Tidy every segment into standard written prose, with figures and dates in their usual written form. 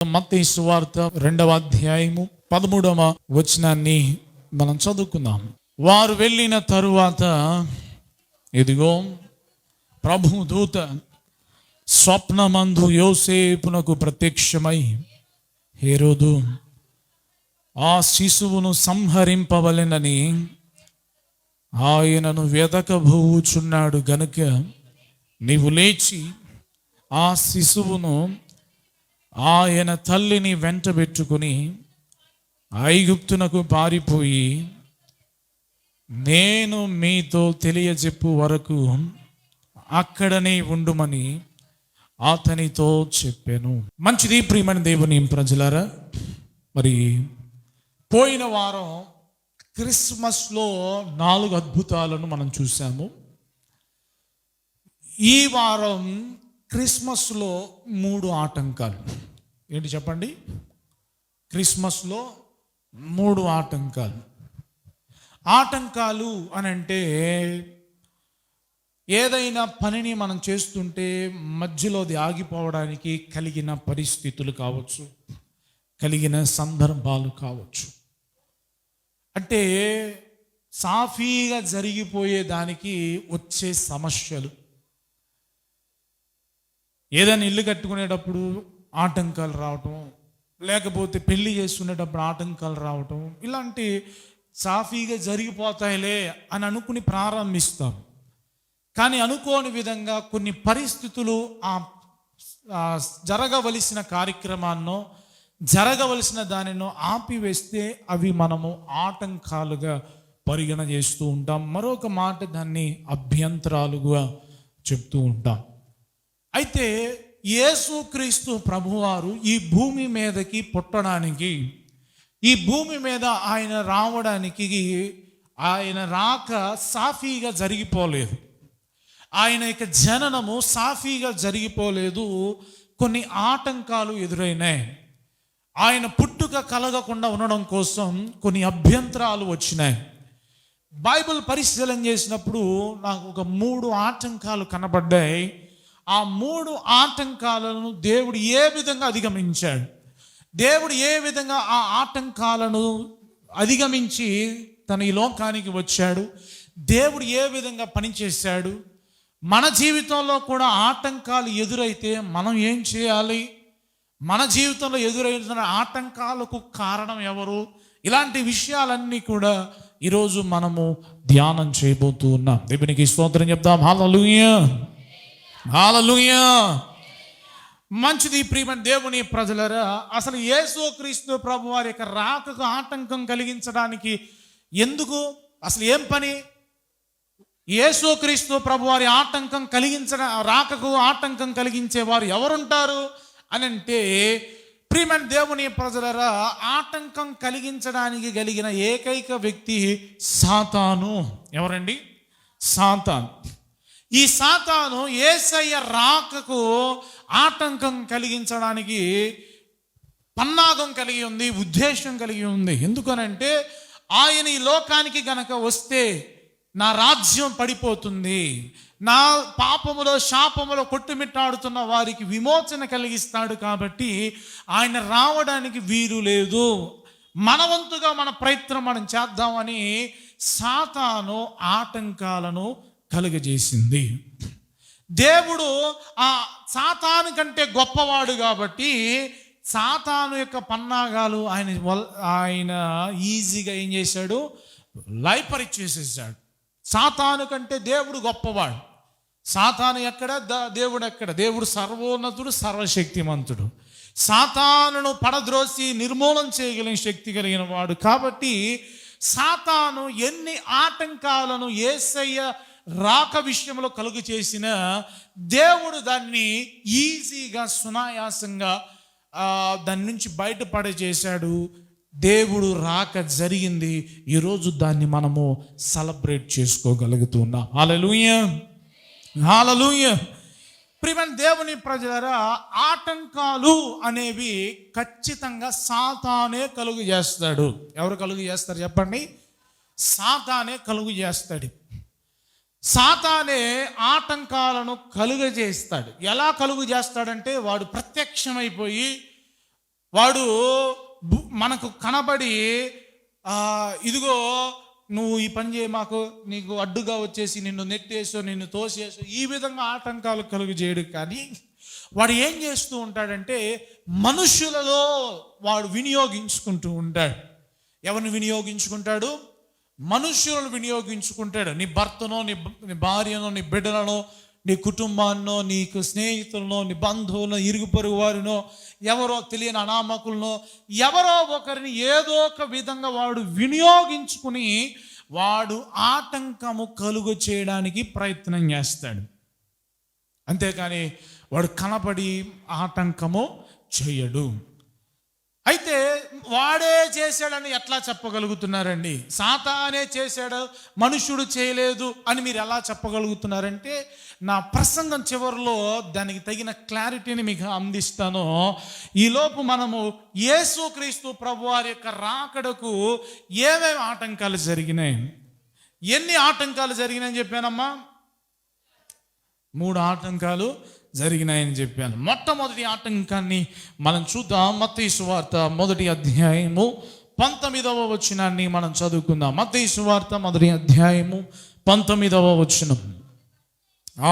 మత్తయి సువార్త 2వ అధ్యాయము 13వ వచనాన్ని మనం చదువుకుందాం. వారు వెళ్ళిన తరువాత ఇదిగో ప్రభు దూత స్వప్నమందు యోసేపునకు ప్రత్యక్షమై, హేరోదు ఆ శిశువును సంహరింపవలెనని ఆయనను వెదకబోచున్నాడు గనుక నీవు లేచి ఆ శిశువును ఆయన తల్లిని వెంటబెట్టుకుని ఐగుప్తునకు పారిపోయి నేను మీతో తెలియజెప్పు వరకు అక్కడనే ఉండుమని అతనితో చెప్పాను. మంచిది ప్రియమైన దేవుని ప్రజలారా, మరి పోయిన వారం క్రిస్మస్లో 4 అద్భుతాలను మనం చూసాము. ఈ వారం క్రిస్మస్లో 3 ఆటంకాలు. ఏంటి చెప్పండి? క్రిస్మస్లో 3 ఆటంకాలు. ఆటంకాలు అని అంటే ఏదైనా పనిని మనం చేస్తుంటే మధ్యలో అది ఆగిపోవడానికి కలిగిన పరిస్థితులు కావచ్చు, కలిగిన సందర్భాలు కావచ్చు. అంటే సాఫీగా జరిగిపోయేదానికి వచ్చే సమస్యలు. ఏదైనా ఇల్లు కట్టుకునేటప్పుడు ఆటంకాలు రావటం, లేకపోతే పెళ్లి చేసుకునేటప్పుడు ఆటంకాలు రావటం, ఇలాంటి సాఫీగా జరిగిపోతాయిలే అని అనుకుని ప్రారంభిస్తాం. కానీ అనుకోని విధంగా కొన్ని పరిస్థితులు ఆ జరగవలసిన కార్యక్రమాన్నో జరగవలసిన దానినో ఆపివేస్తే అవి మనము ఆటంకాలుగా పరిగణ చేస్తూ ఉంటాం. మరొక మాట దాన్ని అభ్యంతరాలుగా చెప్తూ ఉంటాం. అయితే యేసుక్రీస్తు ప్రభువారు ఈ భూమి మీదకి పుట్టడానికి, ఈ భూమి మీద ఆయన రావడానికి ఆయన రాక సాఫీగా జరిగిపోలేదు. ఆయన యొక్క జననము సాఫీగా జరిగిపోలేదు. కొన్ని ఆటంకాలు ఎదురైనాయి. ఆయన పుట్టుక కలగకుండా ఉండడం కోసం కొన్ని అభ్యంతరాలు వచ్చినాయి. బైబిల్ పరిశీలన చేసినప్పుడు నాకు ఒక 3 ఆటంకాలు కనబడ్డాయి. ఆ 3 ఆటంకాలను దేవుడు ఏ విధంగా అధిగమించాడు, దేవుడు ఏ విధంగా ఆ ఆటంకాలను అధిగమించి తన ఈ లోకానికి వచ్చాడు, దేవుడు ఏ విధంగా పనిచేశాడు, మన జీవితంలో కూడా ఆటంకాలు ఎదురైతే మనం ఏం చేయాలి, మన జీవితంలో ఎదురైన ఆటంకాలకు కారణం ఎవరు, ఇలాంటి విషయాలన్నీ కూడా ఈరోజు మనము ధ్యానం చేయబోతూ ఉన్నాం. దేవునికి స్తోత్రం చెప్తాం. హల్లెలూయా, హల్లెలూయా. మంచిది ప్రియమైన దేవుని ప్రజలరా, అసలు యేసుక్రీస్తు ప్రభు వారి యొక్క రాకకు ఆటంకం కలిగించడానికి ఎందుకు, అసలు ఏం పని? యేసుక్రీస్తు ప్రభు వారి రాకకు ఆటంకం కలిగించే వారు ఎవరుంటారు అని అంటే, ప్రియమైన దేవుని ప్రజలరా, ఆటంకం కలిగించడానికి కలిగిన ఏకైక వ్యక్తి సాతాను. ఎవరండి? సాతాను. ఈ సాతాను యేసయ్య రాకకు ఆటంకం కలిగించడానికి పన్నాగం కలిగి ఉంది, ఉద్దేశం కలిగి ఉంది. ఎందుకనంటే ఆయన ఈ లోకానికి గనక వస్తే నా రాజ్యం పడిపోతుంది, నా పాపములో శాపములో కొట్టుమిట్టాడుతున్న వారికి విమోచన కలిగిస్తాడు. కాబట్టి ఆయన రావడానికి వీలు లేదు. మన వంతుగా మన ప్రయత్నం మనం చేద్దామని సాతాను ఆటంకాలను కలుగజేసింది. దేవుడు ఆ సాతాను కంటే గొప్పవాడు కాబట్టి సాతాను యొక్క పన్నాగాలు ఆయన ఈజీగా ఏం చేశాడు? లయపరిచేసేసాడు. సాతాను కంటే దేవుడు గొప్పవాడు. సాతాను ఎక్కడ, దేవుడు ఎక్కడ? దేవుడు సర్వోన్నతుడు, సర్వశక్తిమంతుడు. సాతానును పడద్రోసి నిర్మూలన చేయగలిగిన శక్తి కలిగిన వాడు. కాబట్టి సాతాను ఎన్ని ఆటంకాలను యేసయ్య రాక విషయంలో కలుగు చేసిన దేవుడు దాన్ని ఈజీగా సునాయాసంగా దాని నుంచి బయటపడచేశాడు. దేవుడు రాక జరిగింది. ఈరోజు దాన్ని మనము సెలబ్రేట్ చేసుకోగలుగుతున్నాం. హల్లెలూయా, హల్లెలూయా. ప్రియమైన దేవుని ప్రజలారా, ఆటంకాలు అనేవి ఖచ్చితంగా సాతానే కలుగు చేస్తాడు. ఎవరు కలుగు చేస్తారు చెప్పండి? సాతానే కలుగు చేస్తాడు. సాతానే ఆటంకాలను కలుగజేస్తాడు. ఎలా కలుగు చేస్తాడంటే, వాడు ప్రత్యక్షమైపోయి వాడు మనకు కనబడి ఇదిగో నువ్వు ఈ పని చేయి, మాకు నీకు అడ్డుగా వచ్చేసి నిన్ను నెట్టేసో నిన్ను తోసేసో ఈ విధంగా ఆటంకాలు కలుగు చేయడు. కానీ వాడు ఏం చేస్తూ ఉంటాడంటే మనుషులలో వాడు వినియోగించుకుంటూ ఉంటాడు. ఎవరిని వినియోగించుకుంటాడు? మనుషులను వినియోగించుకుంటాడు. నీ భర్తనో, నీ భార్యనో, నీ బిడ్డలనో, నీ కుటుంబాన్నో, నీకు స్నేహితులనో, నీ బంధువులను, ఇరుగు పొరుగు వారినో, ఎవరో తెలియని అనామకులనో, ఎవరో ఒకరిని ఏదో ఒక విధంగా వాడు వినియోగించుకుని వాడు ఆటంకము కలుగు చేయడానికి ప్రయత్నం చేస్తాడు. అంతేకాని వాడు కనపడి ఆటంకము చేయడు. అయితే వాడే చేశాడని ఎట్లా చెప్పగలుగుతున్నారండి? సాతానే చేశాడు, మనుష్యుడు చేయలేదు అని మీరు ఎలా చెప్పగలుగుతున్నారంటే, నా ప్రసంగం చివరిలో దానికి తగిన క్లారిటీని మీకు అందిస్తాను. ఈలోపు మనము యేసుక్రీస్తు ప్రభువారి యొక్క రాకడకు ఏమేమి ఆటంకాలు జరిగినాయి, ఎన్ని ఆటంకాలు జరిగినాయని చెప్పానమ్మా? 3 ఆటంకాలు జరిగినాయని చెప్పాను. మొట్టమొదటి ఆటంకాన్ని మనం చూద్దాం. మత్తయి సువార్త 1వ అధ్యాయము 19వ వచనాన్ని మనం చదువుకుందాం. మత్తయి సువార్త 1వ అధ్యాయము 19వ వచనం.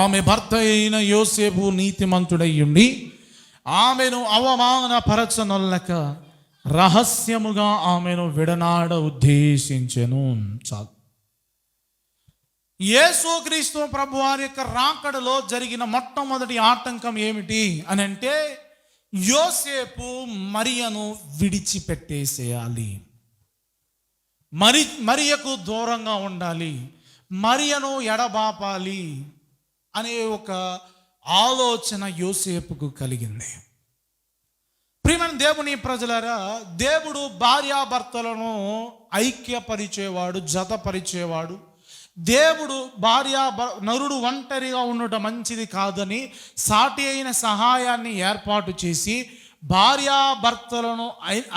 ఆమె భర్త అయిన యోసేపు నీతిమంతుడయ్యుండి ఆమెను అవమానపరచనొల్లక రహస్యముగా ఆమెను విడనాడ ఉద్దేశించెను. చాలు. యేసుక్రీస్తు ప్రభువారి యొక్క రాకడలో జరిగిన మొట్టమొదటి ఆటంకం ఏమిటి అని అంటే, యోసేపు మరియను విడిచిపెట్టేసేయాలి, మరియకు దూరంగా ఉండాలి, మరియను ఎడబాపాలి అనే ఒక ఆలోచన యోసేపుకు కలిగింది. ప్రియమైన దేవుని ప్రజలారా, దేవుడు భార్యాభర్తలను ఐక్యపరిచేవాడు, జతపరిచేవాడు. దేవుడు నరుడు ఒంటరిగా ఉండటం మంచిది కాదని సాటి అయిన సహాయాన్ని ఏర్పాటు చేసి భార్యాభర్తలను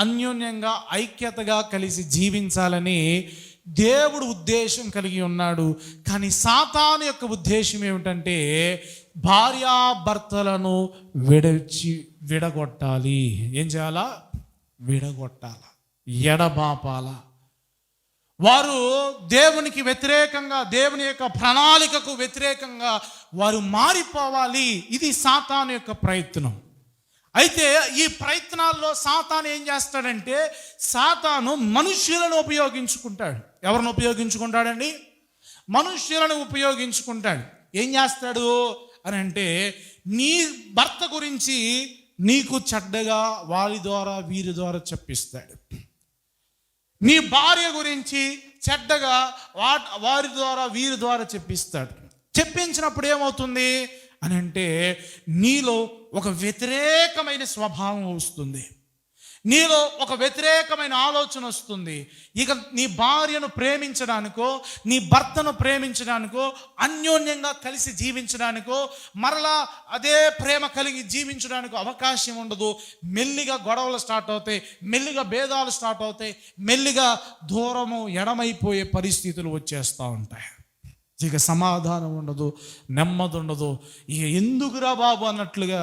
అన్యోన్యంగా ఐక్యతగా కలిసి జీవించాలని దేవుడు ఉద్దేశం కలిగి ఉన్నాడు. కానీ సాతాను యొక్క ఉద్దేశం ఏమిటంటే భార్యాభర్తలను విడగొట్టాలి. ఏం చేయాలా? విడగొట్టాల, ఎడబాపాల. వారు దేవునికి వ్యతిరేకంగా, దేవుని యొక్క ప్రణాళికకు వ్యతిరేకంగా వారు మారిపోవాలి. ఇది సాతాను యొక్క ప్రయత్నం. అయితే ఈ ప్రయత్నాల్లో సాతాను ఏం చేస్తాడంటే, సాతాను మనుష్యులను ఉపయోగించుకుంటాడు. ఎవరిని ఉపయోగించుకుంటాడండి? మనుష్యులను ఉపయోగించుకుంటాడు. ఏం చేస్తాడు అని అంటే, నీ భర్త గురించి నీకు చెడ్డగా వారి ద్వారా వీరి ద్వారా చెప్పిస్తాడు. నీ భార్య గురించి చెడ్డగా వారి ద్వారా వీరి ద్వారా చెప్పిస్తాడు. చెప్పించినప్పుడు ఏమవుతుంది అని అంటే, నీలో ఒక వ్యతిరేకమైన స్వభావం వస్తుంది, నీలో ఒక వ్యతిరేకమైన ఆలోచన వస్తుంది. ఇక నీ భార్యను ప్రేమించడానికో, నీ భర్తను ప్రేమించడానికో, అన్యోన్యంగా కలిసి జీవించడానికో, మరలా అదే ప్రేమ కలిగి జీవించడానికి అవకాశం ఉండదు. మెల్లిగా గొడవలు స్టార్ట్ అవుతాయి, మెల్లిగా భేదాలు స్టార్ట్ అవుతాయి, మెల్లిగా దూరము ఎడమైపోయే పరిస్థితులు వచ్చేస్తూ ఉంటాయి. ఇక సమాధానం ఉండదు, నెమ్మది ఉండదు. ఇక ఎందుకురా బాబు అన్నట్లుగా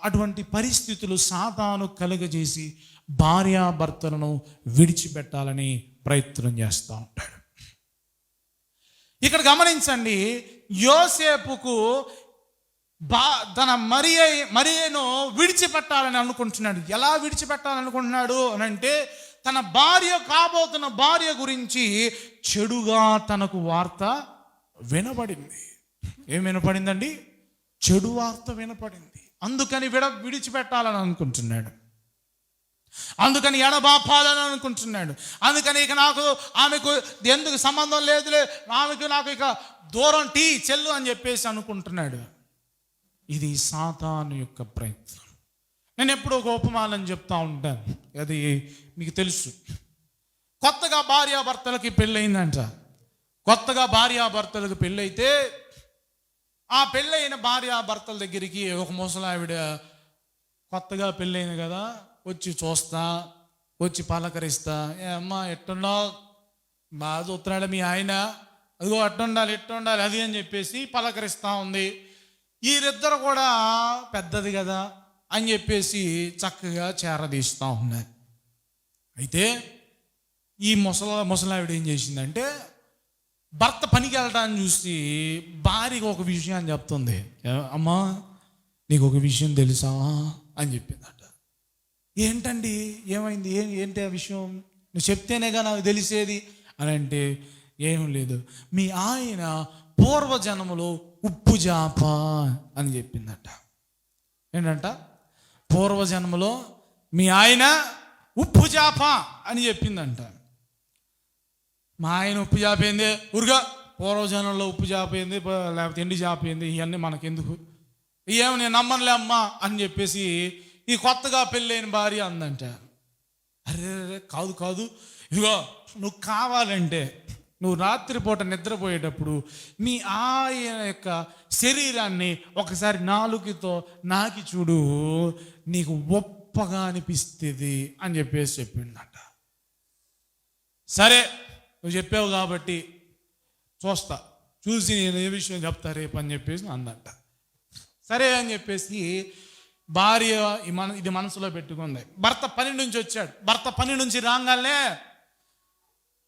అటువంటి పరిస్థితులు సాతాను కలుగజేసి భార్యాభర్తలను విడిచిపెట్టాలని ప్రయత్నం చేస్తూ ఉంటాడు. ఇక్కడ గమనించండి, యోసేపుకు తన మరియను విడిచిపెట్టాలని అనుకుంటున్నాడు. ఎలా విడిచిపెట్టాలనుకుంటున్నాడు అని అంటే, తన భార్య కాబోతున్న భార్య గురించి చెడుగా తనకు వార్త వినపడింది. ఏం వినపడిందండి? చెడు వార్త వినపడింది. అందుకని విడిచిపెట్టాలని అనుకుంటున్నాడు, అందుకని ఎడబాపాలని అనుకుంటున్నాడు. అందుకని ఇక ఆమెకు ఎందుకు సంబంధం లేదులే, నాకు ఇక దూరం చెల్లు అని చెప్పేసి అనుకుంటున్నాడు. ఇది సాతాను యొక్క ప్రయత్నం. నేను ఎప్పుడూ ఒక ఉపమానం చెప్తా ఉంటాను, అది మీకు తెలుసు. కొత్తగా భార్యాభర్తలకి పెళ్ళయిందంట. కొత్తగా భార్యాభర్తలకు పెళ్ళైతే ఆ పెళ్ళైన భార్యాభర్తల దగ్గరికి ఒక ముసలావిడ కొత్తగా పెళ్ళైంది కదా వచ్చి చూస్తా, వచ్చి పలకరిస్తా, ఏ అమ్మా ఎట్టున్నావు, బాగా చూస్తున్నాడు మీ ఆయన, అదిగో అట్టుండాలి ఎట్టుండాలి అది అని చెప్పేసి పలకరిస్తూ ఉంది. వీరిద్దరు కూడా పెద్దది కదా, అని చెప్పేసి చక్కగా చేరదీస్తూ ఉన్నారు. అయితే ఈ ముసలావిడ ఏం చేసిందంటే భర్త పనికి వెళ్ళడాన్ని చూసి భార్యకి ఒక విషయాన్ని చెప్తుంది. అమ్మా, నీకు ఒక విషయం తెలుసా అని చెప్పిందట. ఏంటండి, ఏమైంది, ఏంటి ఆ విషయం, నువ్వు చెప్తేనేగా నాకు తెలిసేది అని అంటే, ఏం లేదు, మీ ఆయన పూర్వజన్మలో ఉప్పు జాప అని చెప్పిందట. ఏంటంట, పూర్వజన్మలో మీ ఆయన ఉప్పు జాప అని చెప్పిందంట. మా ఆయన ఉప్పు జాపైంది, ఊరుగా పూర్వజన్మలో ఉప్పు జాపైంది లేకపోతే ఎండి జాపైంది, ఇవన్నీ మనకెందుకు, ఏమి నేను నమ్మనులే అమ్మా అని చెప్పేసి ఈ కొత్తగా పెళ్ళైన భార్య అందంట. అరే కాదు కాదు, ఇదిగో నువ్వు కావాలంటే నువ్వు రాత్రిపూట నిద్రపోయేటప్పుడు మీ ఆయన యొక్క శరీరాన్ని ఒకసారి నాలుకతో నాకి చూడు, నీకు గొప్పగా అనిపిస్తుంది అని చెప్పేసి చెప్పిందట. సరే నువ్వు చెప్పావు కాబట్టి చూస్తా, చూసి నేను ఏ విషయం చెప్తా రేపు అని చెప్పేసి అందంట. సరే అని చెప్పేసి భార్య ఇది మనసులో పెట్టుకుంది. భర్త పని నుంచి వచ్చాడు. భర్త పని నుంచి రాగానే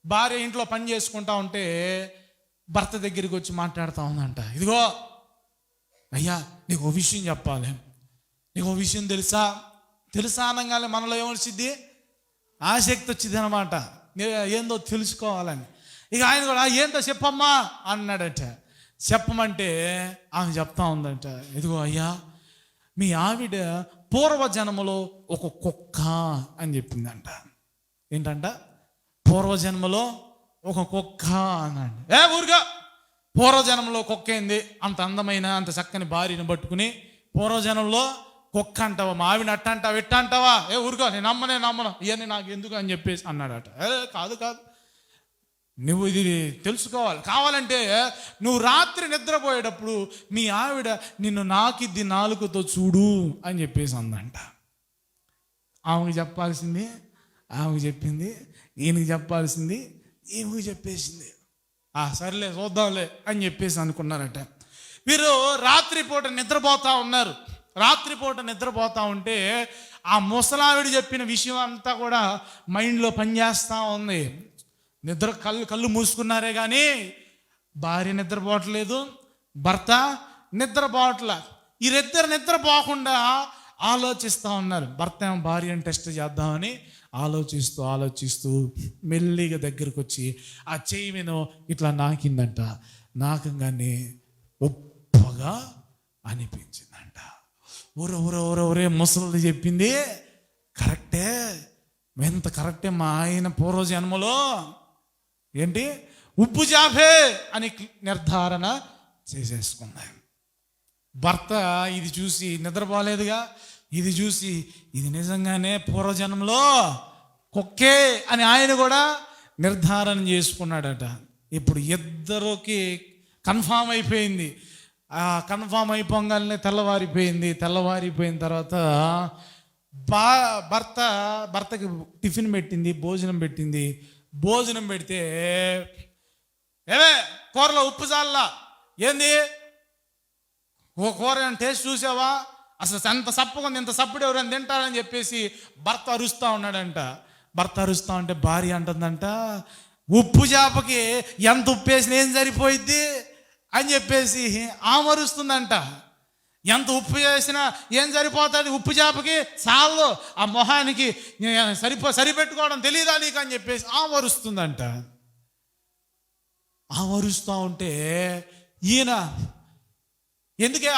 భార్య ఇంట్లో పని చేసుకుంటా ఉంటే భర్త దగ్గరికి వచ్చి మాట్లాడుతూ ఉందంట. ఇదిగో అయ్యా, నీకు ఓ విషయం చెప్పాలి, నీకు ఓ విషయం తెలుసా అనగానే మనలో ఏమొచ్చింది, ఆసక్తి వచ్చింది అనమాట, ఏందో తెలుసుకోవాలని. ఇక ఆయన కూడా ఏందో చెప్పమ్మా అన్నాడట. చెప్పమంటే ఆమె చెప్తా ఉందంట, ఇదిగో అయ్యా, మీ ఆవిడ పూర్వజన్మలో ఒక కుక్క అని చెప్పిందంట. ఏంటంట, పూర్వజన్మలో ఒక కుక్క అన్నాడు. ఊరుగా, పూర్వజన్మలో కుక్క ఏంది, అంత అందమైన అంత చక్కని భార్యను పట్టుకుని పూర్వజన్మలో కుక్క అంటావా, మా ఆవిడ అట్ట అంటావా ఇట్ట అంటావా, ఊరుగా, నేను నమ్మను ఇవన్నీ నాకు ఎందుకు అని చెప్పేసి అన్నాడట. కాదు నువ్వు ఇది తెలుసుకోవాలి, కావాలంటే నువ్వు రాత్రి నిద్రపోయేటప్పుడు మీ ఆవిడ నిన్ను నాకిద్ది నాలుకతో చూడు అని చెప్పేసి అందంట. ఆమెకు చెప్పాల్సింది ఆమెకు చెప్పింది, ఈయనకి చెప్పాల్సింది ఈమెకు చెప్పేసింది. సర్లే చూద్దాంలే అని చెప్పేసి అనుకున్నారట. వీరు రాత్రిపూట నిద్రపోతూ ఉన్నారు. రాత్రిపూట నిద్రపోతూ ఉంటే ఆ ముసలావిడ చెప్పిన విషయం అంతా కూడా మైండ్లో పనిచేస్తూ ఉంది. కళ్ళు మూసుకున్నారే కానీ భార్య నిద్రపోవట్లేదు, భర్త నిద్రపోవట్లే. వీరిద్దరు నిద్రపోకుండా ఆలోచిస్తూ ఉన్నారు. భర్త ఏమో భార్యను టెస్ట్ చేద్దామని ఆలోచిస్తూ మెల్లిగా దగ్గరకు వచ్చి ఆ చెయ్యి మీద ఇట్లా నాకిందంట. నాకంగానే ఉప్పగా అనిపించిందంట. ఊరే ముసలి చెప్పింది కరెక్టే, ఎంత కరెక్టే, మా ఆయన పూర్వజన్మలో ఏంటి ఉప్పు జాఫే అని నిర్ధారణ చేసేసుకున్నాయి. భర్త ఇది చూసి నిద్రపోలేదుగా, ఇది చూసి ఇది నిజంగానే పూర్వజన్మలో కుక్కే అని ఆయన కూడా నిర్ధారణ చేసుకున్నాడట. ఇప్పుడు ఇద్దరికి కన్ఫామ్ అయిపోయింది. కన్ఫామ్ అయిపోగానే తెల్లవారిపోయిన తర్వాత భర్తకి టిఫిన్ పెట్టింది, భోజనం పెడితే కూరలో ఉప్పు చాలా, ఏంది ఓ కూర టేస్ట్ చూసావా, అసలు ఎంత సప్పగా ఉంది, ఇంత సప్పుడు ఎవరైనా తింటారని చెప్పేసి భర్త అరుస్తూ ఉన్నాడంట. భర్త అరుస్తూ ఉంటే భార్య అంటుందంట, ఉప్పు చేపకి ఎంత ఉప్పు వేసినా ఏం సరిపోయిద్ది అని చెప్పేసి ఆమె అరుస్తుందంట. ఎంత ఉప్పు చేసినా ఏం సరిపోతుంది, ఉప్పు చేపకి చాలు, ఆ మొహానికి సరిపెట్టుకోవడం తెలియదా నీకు అని చెప్పేసి ఆవరుస్తుందంట. ఆవరుస్తూ ఉంటే ఈయన ఎందుకే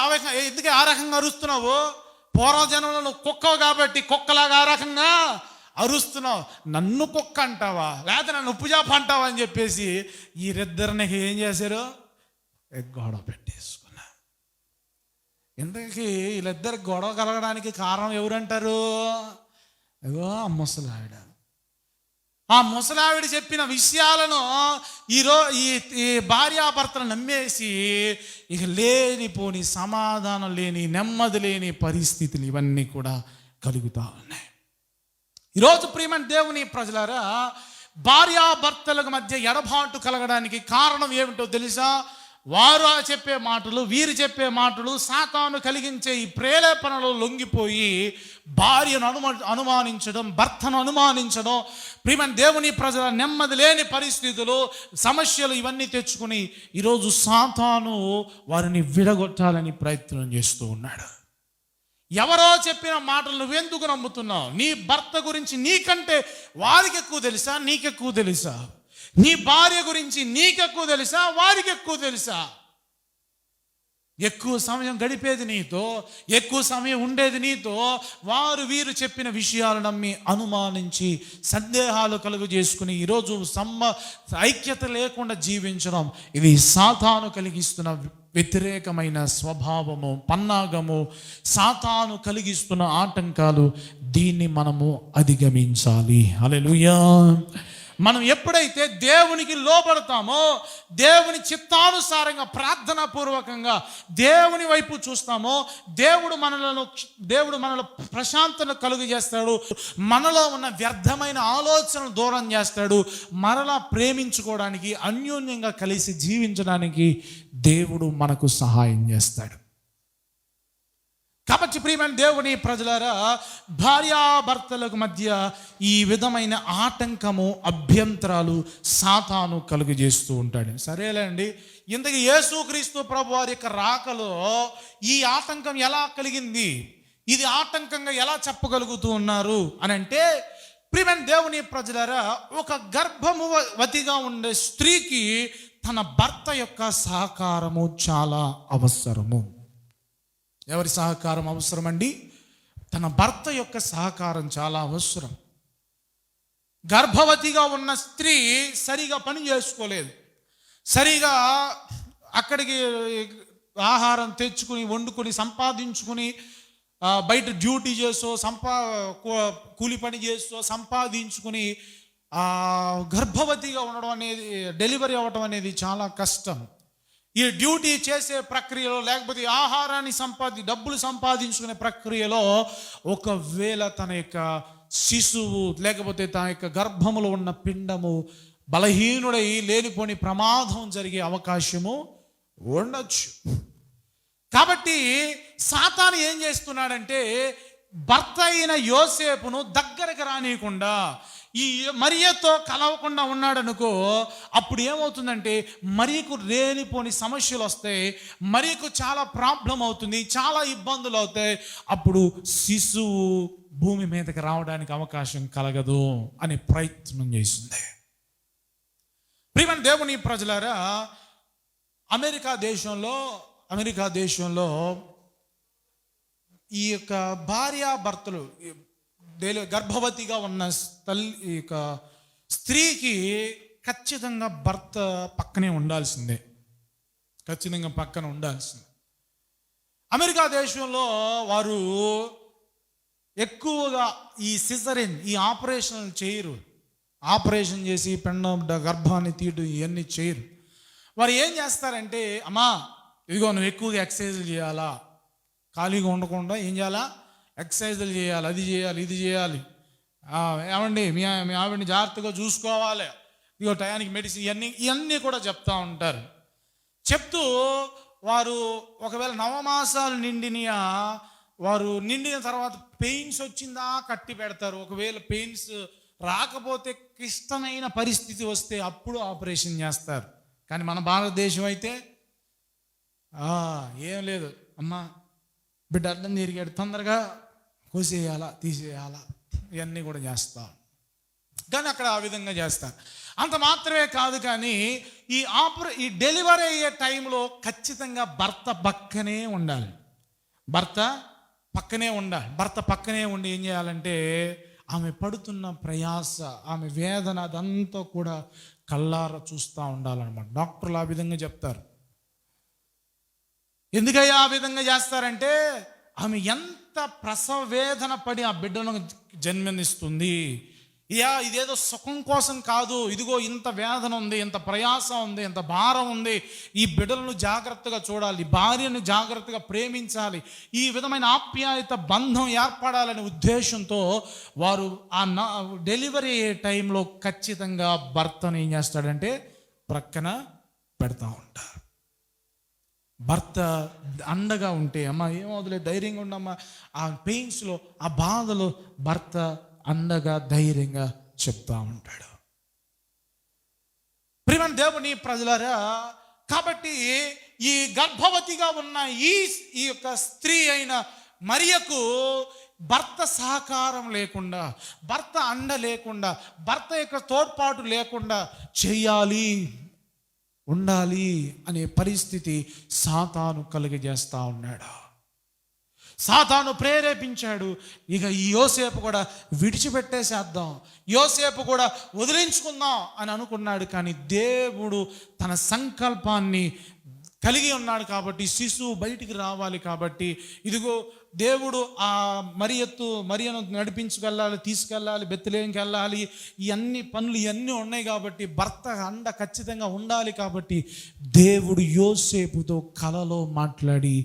ఆ రకంగా అరుస్తున్నావు, పూర్వజన్మలో నువ్వు కుక్కవు కాబట్టి కుక్కలాగా ఆ రకంగా అరుస్తున్నావు, నన్ను కుక్క అంటావా లేకపోతే నన్ను ఉప్పు చేప అంటావా అని చెప్పేసి వీరిద్దరిని ఏం చేశారు, గొడవ పెట్టేసుకున్నారు. ఇంతకీ వీళ్ళిద్దరు గొడవ కలగడానికి కారణం ఎవరంటారు, అదో ఆ ముసలావిడ. ఆ ముసలావిడ చెప్పిన విషయాలను ఈ భార్యాభర్తలు నమ్మేసి ఇక లేనిపోని సమాధానం లేని, నెమ్మది లేని పరిస్థితులు ఇవన్నీ కూడా కలుగుతూ ఉన్నాయి. ఈరోజు ప్రియమైన దేవుని ప్రజలారా, భార్యాభర్తలకు మధ్య ఎడబాటు కలగడానికి కారణం ఏమిటో తెలుసా, వారు చెప్పే మాటలు, వీరు చెప్పే మాటలు, సాతాను కలిగించే ఈ ప్రేరేపణలు లొంగిపోయి భార్యను అనుమానించడం, భర్తను అనుమానించడం, ప్రియమైన దేవుని ప్రజల నెమ్మది లేని పరిస్థితులు, సమస్యలు ఇవన్నీ తెచ్చుకుని ఈరోజు సాతాను వారిని విడగొట్టాలని ప్రయత్నం చేస్తూ ఉన్నాడు. ఎవరో చెప్పిన మాటలు నువ్వెందుకు నమ్ముతున్నావు? నీ భర్త గురించి నీకంటే వారికి ఎక్కువ తెలుసా, నీకెక్కువ తెలుసా? నీ భార్య గురించి నీకెక్కువ తెలుసా, వారికి ఎక్కువ తెలుసా? ఎక్కువ సమయం గడిపేది నీతో, ఎక్కువ సమయం ఉండేది నీతో. వారు వీరు చెప్పిన విషయాలు నమ్మి అనుమానించి సందేహాలు కలుగు చేసుకుని ఈరోజు ఐక్యత లేకుండా జీవించడం, ఇది సాతాను కలిగిస్తున్న వ్యతిరేకమైన స్వభావము, పన్నాగము, సాతాను కలిగిస్తున్న ఆటంకాలు. దీన్ని మనము అధిగమించాలి. హల్లెలూయా. మనం ఎప్పుడైతే దేవునికి లోబడతామో, దేవుని చిత్తానుసారంగా ప్రార్థనాపూర్వకంగా దేవుని వైపు చూస్తామో, దేవుడు మనలో ప్రశాంతత కలుగు చేస్తాడు. మనలో ఉన్న వ్యర్థమైన ఆలోచనలు దూరం చేస్తాడు. మరలా ప్రేమించుకోవడానికి, అన్యోన్యంగా కలిసి జీవించడానికి దేవుడు మనకు సహాయం చేస్తాడు. కాబట్టి ప్రియమైన దేవుని ప్రజలారా, భార్యాభర్తలకు మధ్య ఈ విధమైన ఆటంకము, అభ్యంతరాలు సాతాను కలుగు చేస్తూ ఉంటాడు. సరేలేండి, ఇంతకీ యేసుక్రీస్తు ప్రభు వారి యొక్క రాకలో ఈ ఆటంకం ఎలా కలిగింది, ఇది ఆటంకంగా ఎలా చెప్పగలుగుతూ ఉన్నారు అని అంటే, ప్రియమైన దేవుని ప్రజలారా, ఒక గర్భవతిగా ఉండే స్త్రీకి తన భర్త యొక్క సహకారము చాలా అవసరము. ఎవరి సహకారం అవసరం అండి? తన భర్త యొక్క సహకారం చాలా అవసరం. గర్భవతిగా ఉన్న స్త్రీ సరిగా పని చేసుకోలేదు, సరిగా అక్కడికి ఆహారం తెచ్చుకుని వండుకొని సంపాదించుకుని బయట డ్యూటీ చేసో కూలి పని చేసో సంపాదించుకుని గర్భవతిగా ఉండడం అనేది, డెలివరీ అవ్వడం అనేది చాలా కష్టం. ఈ డ్యూటీ చేసే ప్రక్రియలో, లేకపోతే ఆహారాన్ని డబ్బులు సంపాదించుకునే ప్రక్రియలో ఒకవేళ తన యొక్క శిశువు లేకపోతే తన యొక్క గర్భములో ఉన్న పిండము బలహీనుడై లేనిపోని ప్రమాదం జరిగే అవకాశము ఉండొచ్చు. కాబట్టి సాతాను ఏం చేస్తున్నాడంటే, భర్త అయిన యోసేపును దగ్గరకు రానియకుండా, ఈ మరియతో కలవకుండా ఉన్నాడనుకో, అప్పుడు ఏమవుతుందంటే మరియకు లేనిపోని సమస్యలు వస్తాయి, మరియకు చాలా ప్రాబ్లం అవుతుంది, చాలా ఇబ్బందులు అవుతాయి. అప్పుడు శిశువు భూమి మీదకి రావడానికి అవకాశం కలగదు అని ప్రయత్నం చేసింది. ప్రియమైన దేవుని ప్రజలారా, అమెరికా దేశంలో ఈ యొక్క భార్యాభర్తలు, గర్భవతిగా ఉన్న తల్లి యొక్క స్త్రీకి ఖచ్చితంగా భర్త పక్కనే ఉండాల్సిందే, ఖచ్చితంగా పక్కన ఉండాల్సిందే. అమెరికా దేశంలో వారు ఎక్కువగా ఈ సిజరిన్, ఈ ఆపరేషన్ చేయరు. ఆపరేషన్ చేసి గర్భాన్ని తీయడం ఇవన్నీ చేయరు. వారు ఏం చేస్తారంటే, అమ్మా ఇదిగో నువ్వు ఎక్కువగా ఎక్సర్సైజులు చేయాలా, ఖాళీగా ఉండకుండా ఏం చేయాలా, ఎక్సర్సైజులు చేయాలి, అది చేయాలి, ఇది చేయాలి, ఏమండి మీ ఆవిడని జాగ్రత్తగా చూసుకోవాలి, ఇదిగో టయానికి మెడిసిన్, ఇవన్నీ కూడా చెప్తా ఉంటారు. చెప్తూ వారు ఒకవేళ నవమాసాలు వారు నిండిన తర్వాత పెయిన్స్ వచ్చిందా కట్టి పెడతారు. ఒకవేళ పెయిన్స్ రాకపోతే, క్లిష్టమైన పరిస్థితి వస్తే అప్పుడు ఆపరేషన్ చేస్తారు. కానీ మన భారతదేశం అయితే ఏం లేదు, అమ్మా బిడ్డ అర్థం తిరిగాడు, తొందరగా కోసేయాలా, తీసేయాలా, ఇవన్నీ కూడా చేస్తాం. కానీ అక్కడ ఆ విధంగా చేస్తారు. అంత మాత్రమే కాదు, కానీ ఈ డెలివరీ అయ్యే టైంలో ఖచ్చితంగా భర్త పక్కనే ఉండాలి. భర్త పక్కనే ఉండి ఏం చేయాలంటే, ఆమె పడుతున్న ప్రయాస, ఆమె వేదన అదంతా కూడా కళ్ళారా చూస్తూ ఉండాలన్నమాట. డాక్టర్లు ఆ విధంగా చెప్తారు. ఎందుకయ్యా ఆ విధంగా చేస్తారంటే, ఆమె ఎంత ప్రసవ వేదన పడి ఆ బిడ్డను జన్మనిస్తుంది. ఇదేదో సుఖం కోసం కాదు, ఇదిగో ఇంత వేదన ఉంది, ఇంత ప్రయాస ఉంది, ఇంత భారం ఉంది, ఈ బిడ్డలను జాగ్రత్తగా చూడాలి, భార్యను జాగ్రత్తగా ప్రేమించాలి, ఈ విధమైన ఆప్యాయత బంధం ఏర్పడాలనే ఉద్దేశంతో వారు ఆ డెలివరీ అయ్యే టైంలో ఖచ్చితంగా భర్తను ఏం చేస్తాడంటే ప్రక్కన పెడతా ఉంటారు. భర్త అండగా ఉంటే, అమ్మ ఏమవుతులే ధైర్యంగా ఉండమ్మా, ఆ పెయిన్స్లో ఆ బాధలో భర్త అండగా ధైర్యంగా చెప్తా ఉంటాడు. ప్రియమైన దేవుని ప్రజలారా, కాబట్టి ఈ గర్భవతిగా ఉన్న ఈ యొక్క స్త్రీ అయిన మరియకు భర్త సహకారం లేకుండా, భర్త అండ లేకుండా, భర్త యొక్క తోడ్పాటు లేకుండా చేయాలి, ఉండాలి అనే పరిస్థితి సాతాను కలుగజేస్తా ఉన్నాడు. సాతాను ప్రేరేపించాడు. ఇక ఈ యోసేపు కూడా విడిచిపెట్టేసేద్దాం, యోసేపు కూడా వదిలించుకుందాం అని అనుకున్నాడు. కానీ దేవుడు తన సంకల్పాన్ని కలిగి ఉన్నాడు కాబట్టి, శిశువు బయటికి రావాలి కాబట్టి, ఇదిగో దేవుడు ఆ మరియను నడిపించుకెళ్ళాలి, తీసుకెళ్ళాలి, బెత్లెహేముకి వెళ్ళాలి, ఇవన్నీ పనులు ఇవన్నీ ఉన్నాయి కాబట్టి, భర్త అండ ఖచ్చితంగా ఉండాలి కాబట్టి, దేవుడు యోసేపుతో కలలో మాట్లాడి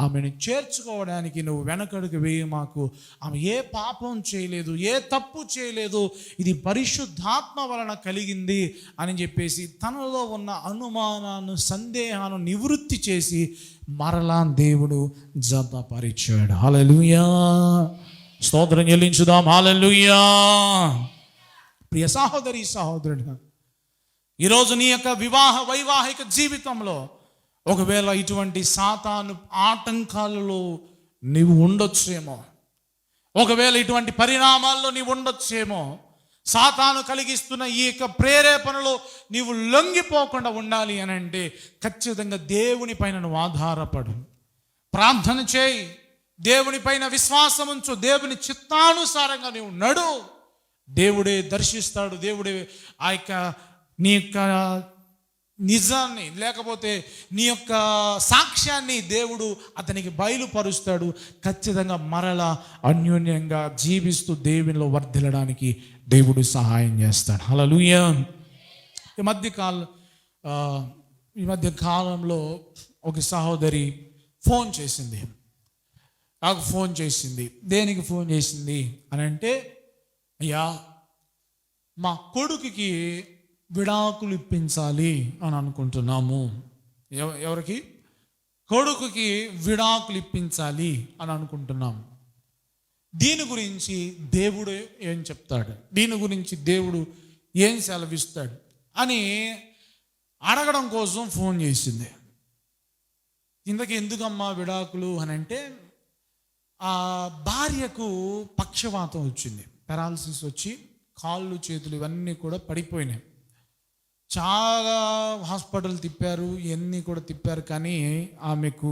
ఆమెను చేర్చుకోవడానికి నువ్వు వెనకడుగు వేయి, మాకు ఆమె ఏ పాపం చేయలేదు, ఏ తప్పు చేయలేదు, ఇది పరిశుద్ధాత్మ వలన కలిగింది అని చెప్పేసి తనలో ఉన్న అనుమానాన్ని, సందేహాన్ని నివృత్తి చేసి మరలా దేవుడు జతపరిచాడు. హల్లెలూయా, స్తోత్రం చెల్లించుదాం. హల్లెలూయా. ప్రియ సహోదరి సహోదరుడు, ఈరోజు నీ యొక్క వైవాహిక జీవితంలో ఒకవేళ ఇటువంటి సాతాను ఆటంకాలలో నీవు ఉండొచ్చేమో, ఒకవేళ ఇటువంటి పరిణామాల్లో నీవు ఉండొచ్చేమో, సాతాను కలిగిస్తున్న ఈ యొక్క ప్రేరేపణలో నీవు లొంగిపోకుండా ఉండాలి అని అంటే ఖచ్చితంగా దేవుని పైన నువ్వు ఆధారపడు, ప్రార్థన చేయి, దేవుని పైన విశ్వాసం ఉంచు, దేవుని చిత్తానుసారంగా నీవు నడు. దేవుడే దర్శిస్తాడు, దేవుడే ఆ యొక్క నీ యొక్క నిజాన్ని, లేకపోతే నీ యొక్క సాక్ష్యాన్ని దేవుడు అతనికి బయలుపరుస్తాడు. ఖచ్చితంగా మరలా అన్యోన్యంగా జీవిస్తూ దేవునిలో వర్ధిల్లడానికి దేవుడు సహాయం చేస్తాడు. హల్లెలూయా. ఈ మధ్య కాలంలో ఒక సహోదరి ఫోన్ చేసింది, నాకు ఫోన్ చేసింది. దేనికి ఫోన్ చేసింది అని అంటే, అయ్యా మా కొడుకుకి విడాకులు ఇప్పించాలి అని అనుకుంటున్నాము. ఎవరికి? కొడుకుకి విడాకులు ఇప్పించాలి అని అనుకుంటున్నాము. దీని గురించి దేవుడు ఏం చెప్తాడు, దీని గురించి దేవుడు ఏం సెలవిస్తాడు అని అడగడం కోసం ఫోన్ చేసింది. ఇంతకీ ఎందుకమ్మా విడాకులు అని అంటే, ఆ భార్యకు పక్షవాతం వచ్చింది, పెరాలసిస్ వచ్చి కాళ్ళు చేతులు ఇవన్నీ కూడా పడిపోయినాయి. చాలా హాస్పిటల్ తిప్పారు, ఇవన్నీ కూడా తిప్పారు, కానీ ఆమెకు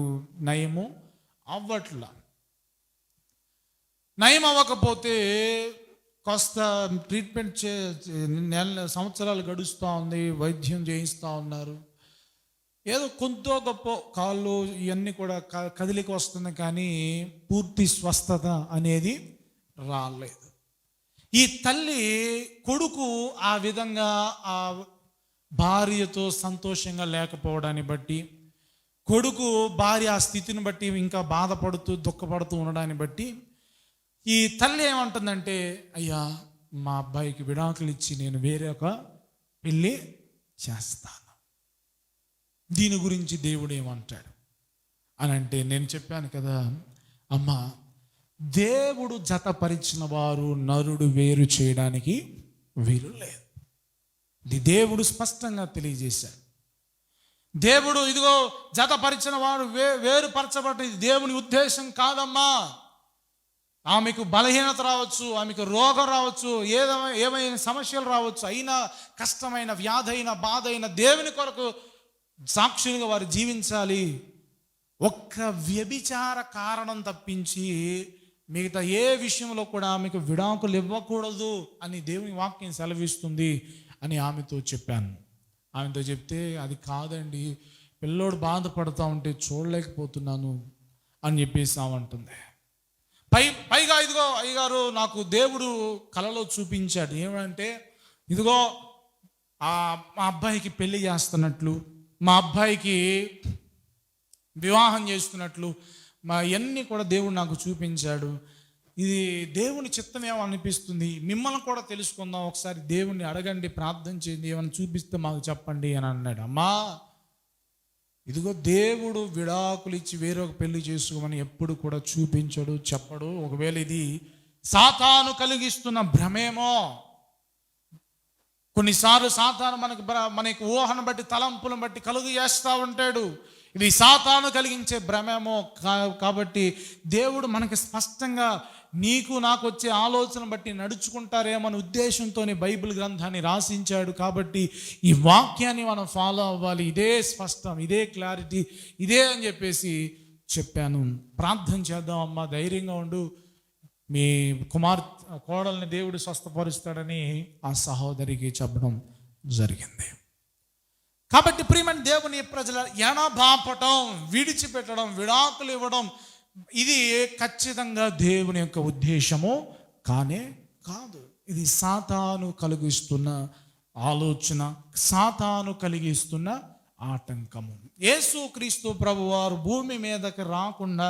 నయము అవ్వట్లా. నయం అవ్వకపోతే కాస్త ట్రీట్మెంట్ సంవత్సరాలు గడుస్తూ ఉంది, వైద్యం చేయిస్తూ ఉన్నారు. ఏదో కొంత గొప్ప కాళ్ళు ఇవన్నీ కూడా కదిలికి వస్తుంది, కానీ పూర్తి స్వస్థత అనేది రాలేదు. ఈ తల్లి కొడుకు ఆ విధంగా ఆ భార్యతో సంతోషంగా లేకపోవడాన్ని బట్టి, కొడుకు భార్య ఆ స్థితిని బట్టి ఇంకా బాధపడుతూ దుఃఖపడుతూ ఉండడాన్ని బట్టి ఈ తల్లి ఏమంటుందంటే, అయ్యా మా అబ్బాయికి విడాకులు ఇచ్చి నేను వేరే ఒక పెళ్ళి చేస్తాను. దీని గురించి దేవుడు ఏమంటాడు అని అంటే, నేను చెప్పాను కదా అమ్మ, దేవుడు జతపరిచిన వారు నరుడు వేరు చేయడానికి వీలు లేదు. ఇది దేవుడు స్పష్టంగా తెలియజేశాడు. దేవుడు ఇదిగో జతపరిచిన వారు వేరుపరచబడ్డ, ఇది దేవుని ఉద్దేశం కాదమ్మా. ఆమెకు బలహీనత రావచ్చు, ఆమెకు రోగం రావచ్చు, ఏమైనా సమస్యలు రావచ్చు, అయినా కష్టమైన వ్యాధి అయిన బాధ అయిన దేవుని కొరకు సాక్షులుగా వారు జీవించాలి. ఒక్క వ్యభిచార కారణం తప్పించి మిగతా ఏ విషయంలో కూడా ఆమెకు విడాకులు ఇవ్వకూడదు అని దేవుని వాక్యం సెలవిస్తుంది అని ఆమెతో చెప్పాను. ఆమెతో చెప్తే, అది కాదండి, పిల్లోడు బాధపడతా ఉంటే చూడలేకపోతున్నాను అని చెప్పేసి ఆమంటుంది. పైగా ఇదిగో అయ్యగారు, నాకు దేవుడు కలలో చూపించాడు. ఏమంటే, ఇదిగో మా అబ్బాయికి పెళ్లి చేస్తున్నట్లు, మా అబ్బాయికి వివాహం చేస్తున్నట్లు ఇవన్నీ కూడా దేవుడు నాకు చూపించాడు. ఇది దేవుని చిత్తమేమో అనిపిస్తుంది, మిమ్మల్ని కూడా తెలుసుకుందాం, ఒకసారి దేవుణ్ణి అడగండి, ప్రార్థన చేయండి, ఏమైనా చూపిస్తే మాకు చెప్పండి అని అన్నాడు. అమ్మా, ఇదిగో దేవుడు విడాకులు ఇచ్చి వేరొక పెళ్లి చేసుకోమని ఎప్పుడు కూడా చూపించడు, చెప్పడు. ఒకవేళ ఇది సాతాను కలిగిస్తున్న భ్రమేమో, కొన్నిసార్లు సాతాను మనకి ఊహను బట్టి తలంపులను బట్టి కలుగు చేస్తూ ఉంటాడు. ఇది సాతాను కలిగించే భ్రమేమో. కాబట్టి దేవుడు మనకి స్పష్టంగా నీకు నాకు వచ్చే ఆలోచన బట్టి నడుచుకుంటారేమో ఉద్దేశంతోనే బైబిల్ గ్రంథాన్ని రాసించాడు. కాబట్టి ఈ వాక్యాన్ని మనం ఫాలో అవ్వాలి. ఇదే స్పష్టం, ఇదే క్లారిటీ, ఇదే అని చెప్పేసి చెప్పాను. ప్రార్థన చేద్దాం. అమ్మా ధైర్యంగా ఉండు, మీ కోడల్ని దేవుడు స్వస్థపరుస్తాడని ఆ సహోదరికి చెప్పడం జరిగింది. కాబట్టి ప్రియమైన దేవుని ప్రజల ఎనబాపటం, విడిచిపెట్టడం, విడాకులు ఇవ్వడం ఇది ఖచ్చితంగా దేవుని యొక్క ఉద్దేశము కానే కాదు. ఇది సాతాను కలిగిస్తున్న ఆలోచన, సాతాను కలిగిస్తున్న ఆటంకము. యేసుక్రీస్తు ప్రభువారు భూమి మీదకి రాకుండా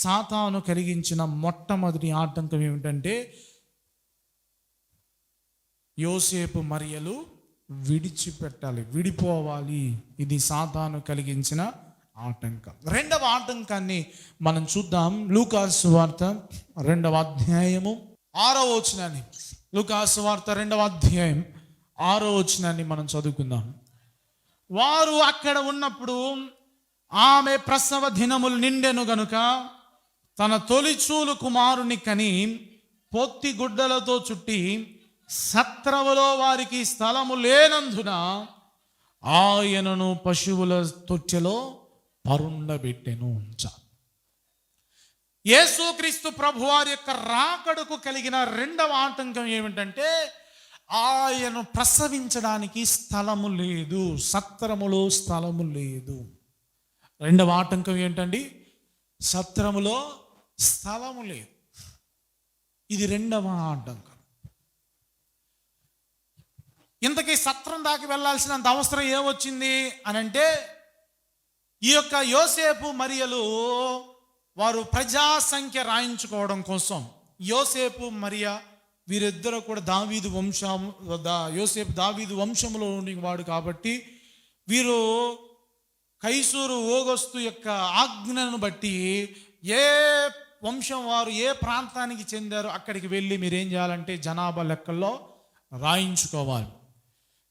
సాతాను కలిగించిన మొట్టమొదటి ఆటంకం ఏమిటంటే యోసేపు మరియలు విడిచిపెట్టాలి, విడిపోవాలి. ఇది సాతాను కలిగించిన ఆటంకం. రెండవ ఆటంకాన్ని మనం చూద్దాం. లూకాసు సువార్త 2వ అధ్యాయము 6వ వచనాన్ని, లూకాసు సువార్త 2వ అధ్యాయం 6వ వచనాన్ని మనం చదువుకుందాం. వారు అక్కడ ఉన్నప్పుడు ఆమె ప్రసవ దినములు నిండెను గనుక తన తొలిచూలు కుమారుని కని పొత్తి గుడ్డలతో చుట్టి సత్రములో వారికి స్థలము లేనందున ఆయనను పశువుల తొట్టెలో పరుండబెట్టెను. యేసుక్రీస్తు ప్రభువారి యొక్క రాకడకు కలిగిన రెండవ ఆటంకం ఏమిటంటే ఆయన ప్రసవించడానికి స్థలము లేదు, సత్రములో స్థలము లేదు. రెండవ ఆటంకం ఏంటండి? సత్రములో స్థలము లేదు. ఇది రెండవ ఆటంకం. ఇంతకీ సత్రం దాకా వెళ్ళాల్సినంత అవసరం ఏమొచ్చింది అని అంటే, ఈ యొక్క యోసేపు మరియలు వారు ప్రజా సంఖ్య రాయించుకోవడం కోసం, యోసేపు మరియ వీరిద్దరూ కూడా దావీదు యోసేపు దావీదు వంశంలో వాడు కాబట్టి వీరు కైసూరు ఓగస్తు యొక్క ఆజ్ఞను బట్టి ఏ వంశం వారు ఏ ప్రాంతానికి చెందారో అక్కడికి వెళ్ళి మీరేం చేయాలంటే జనాభా లెక్కల్లో రాయించుకోవాలి.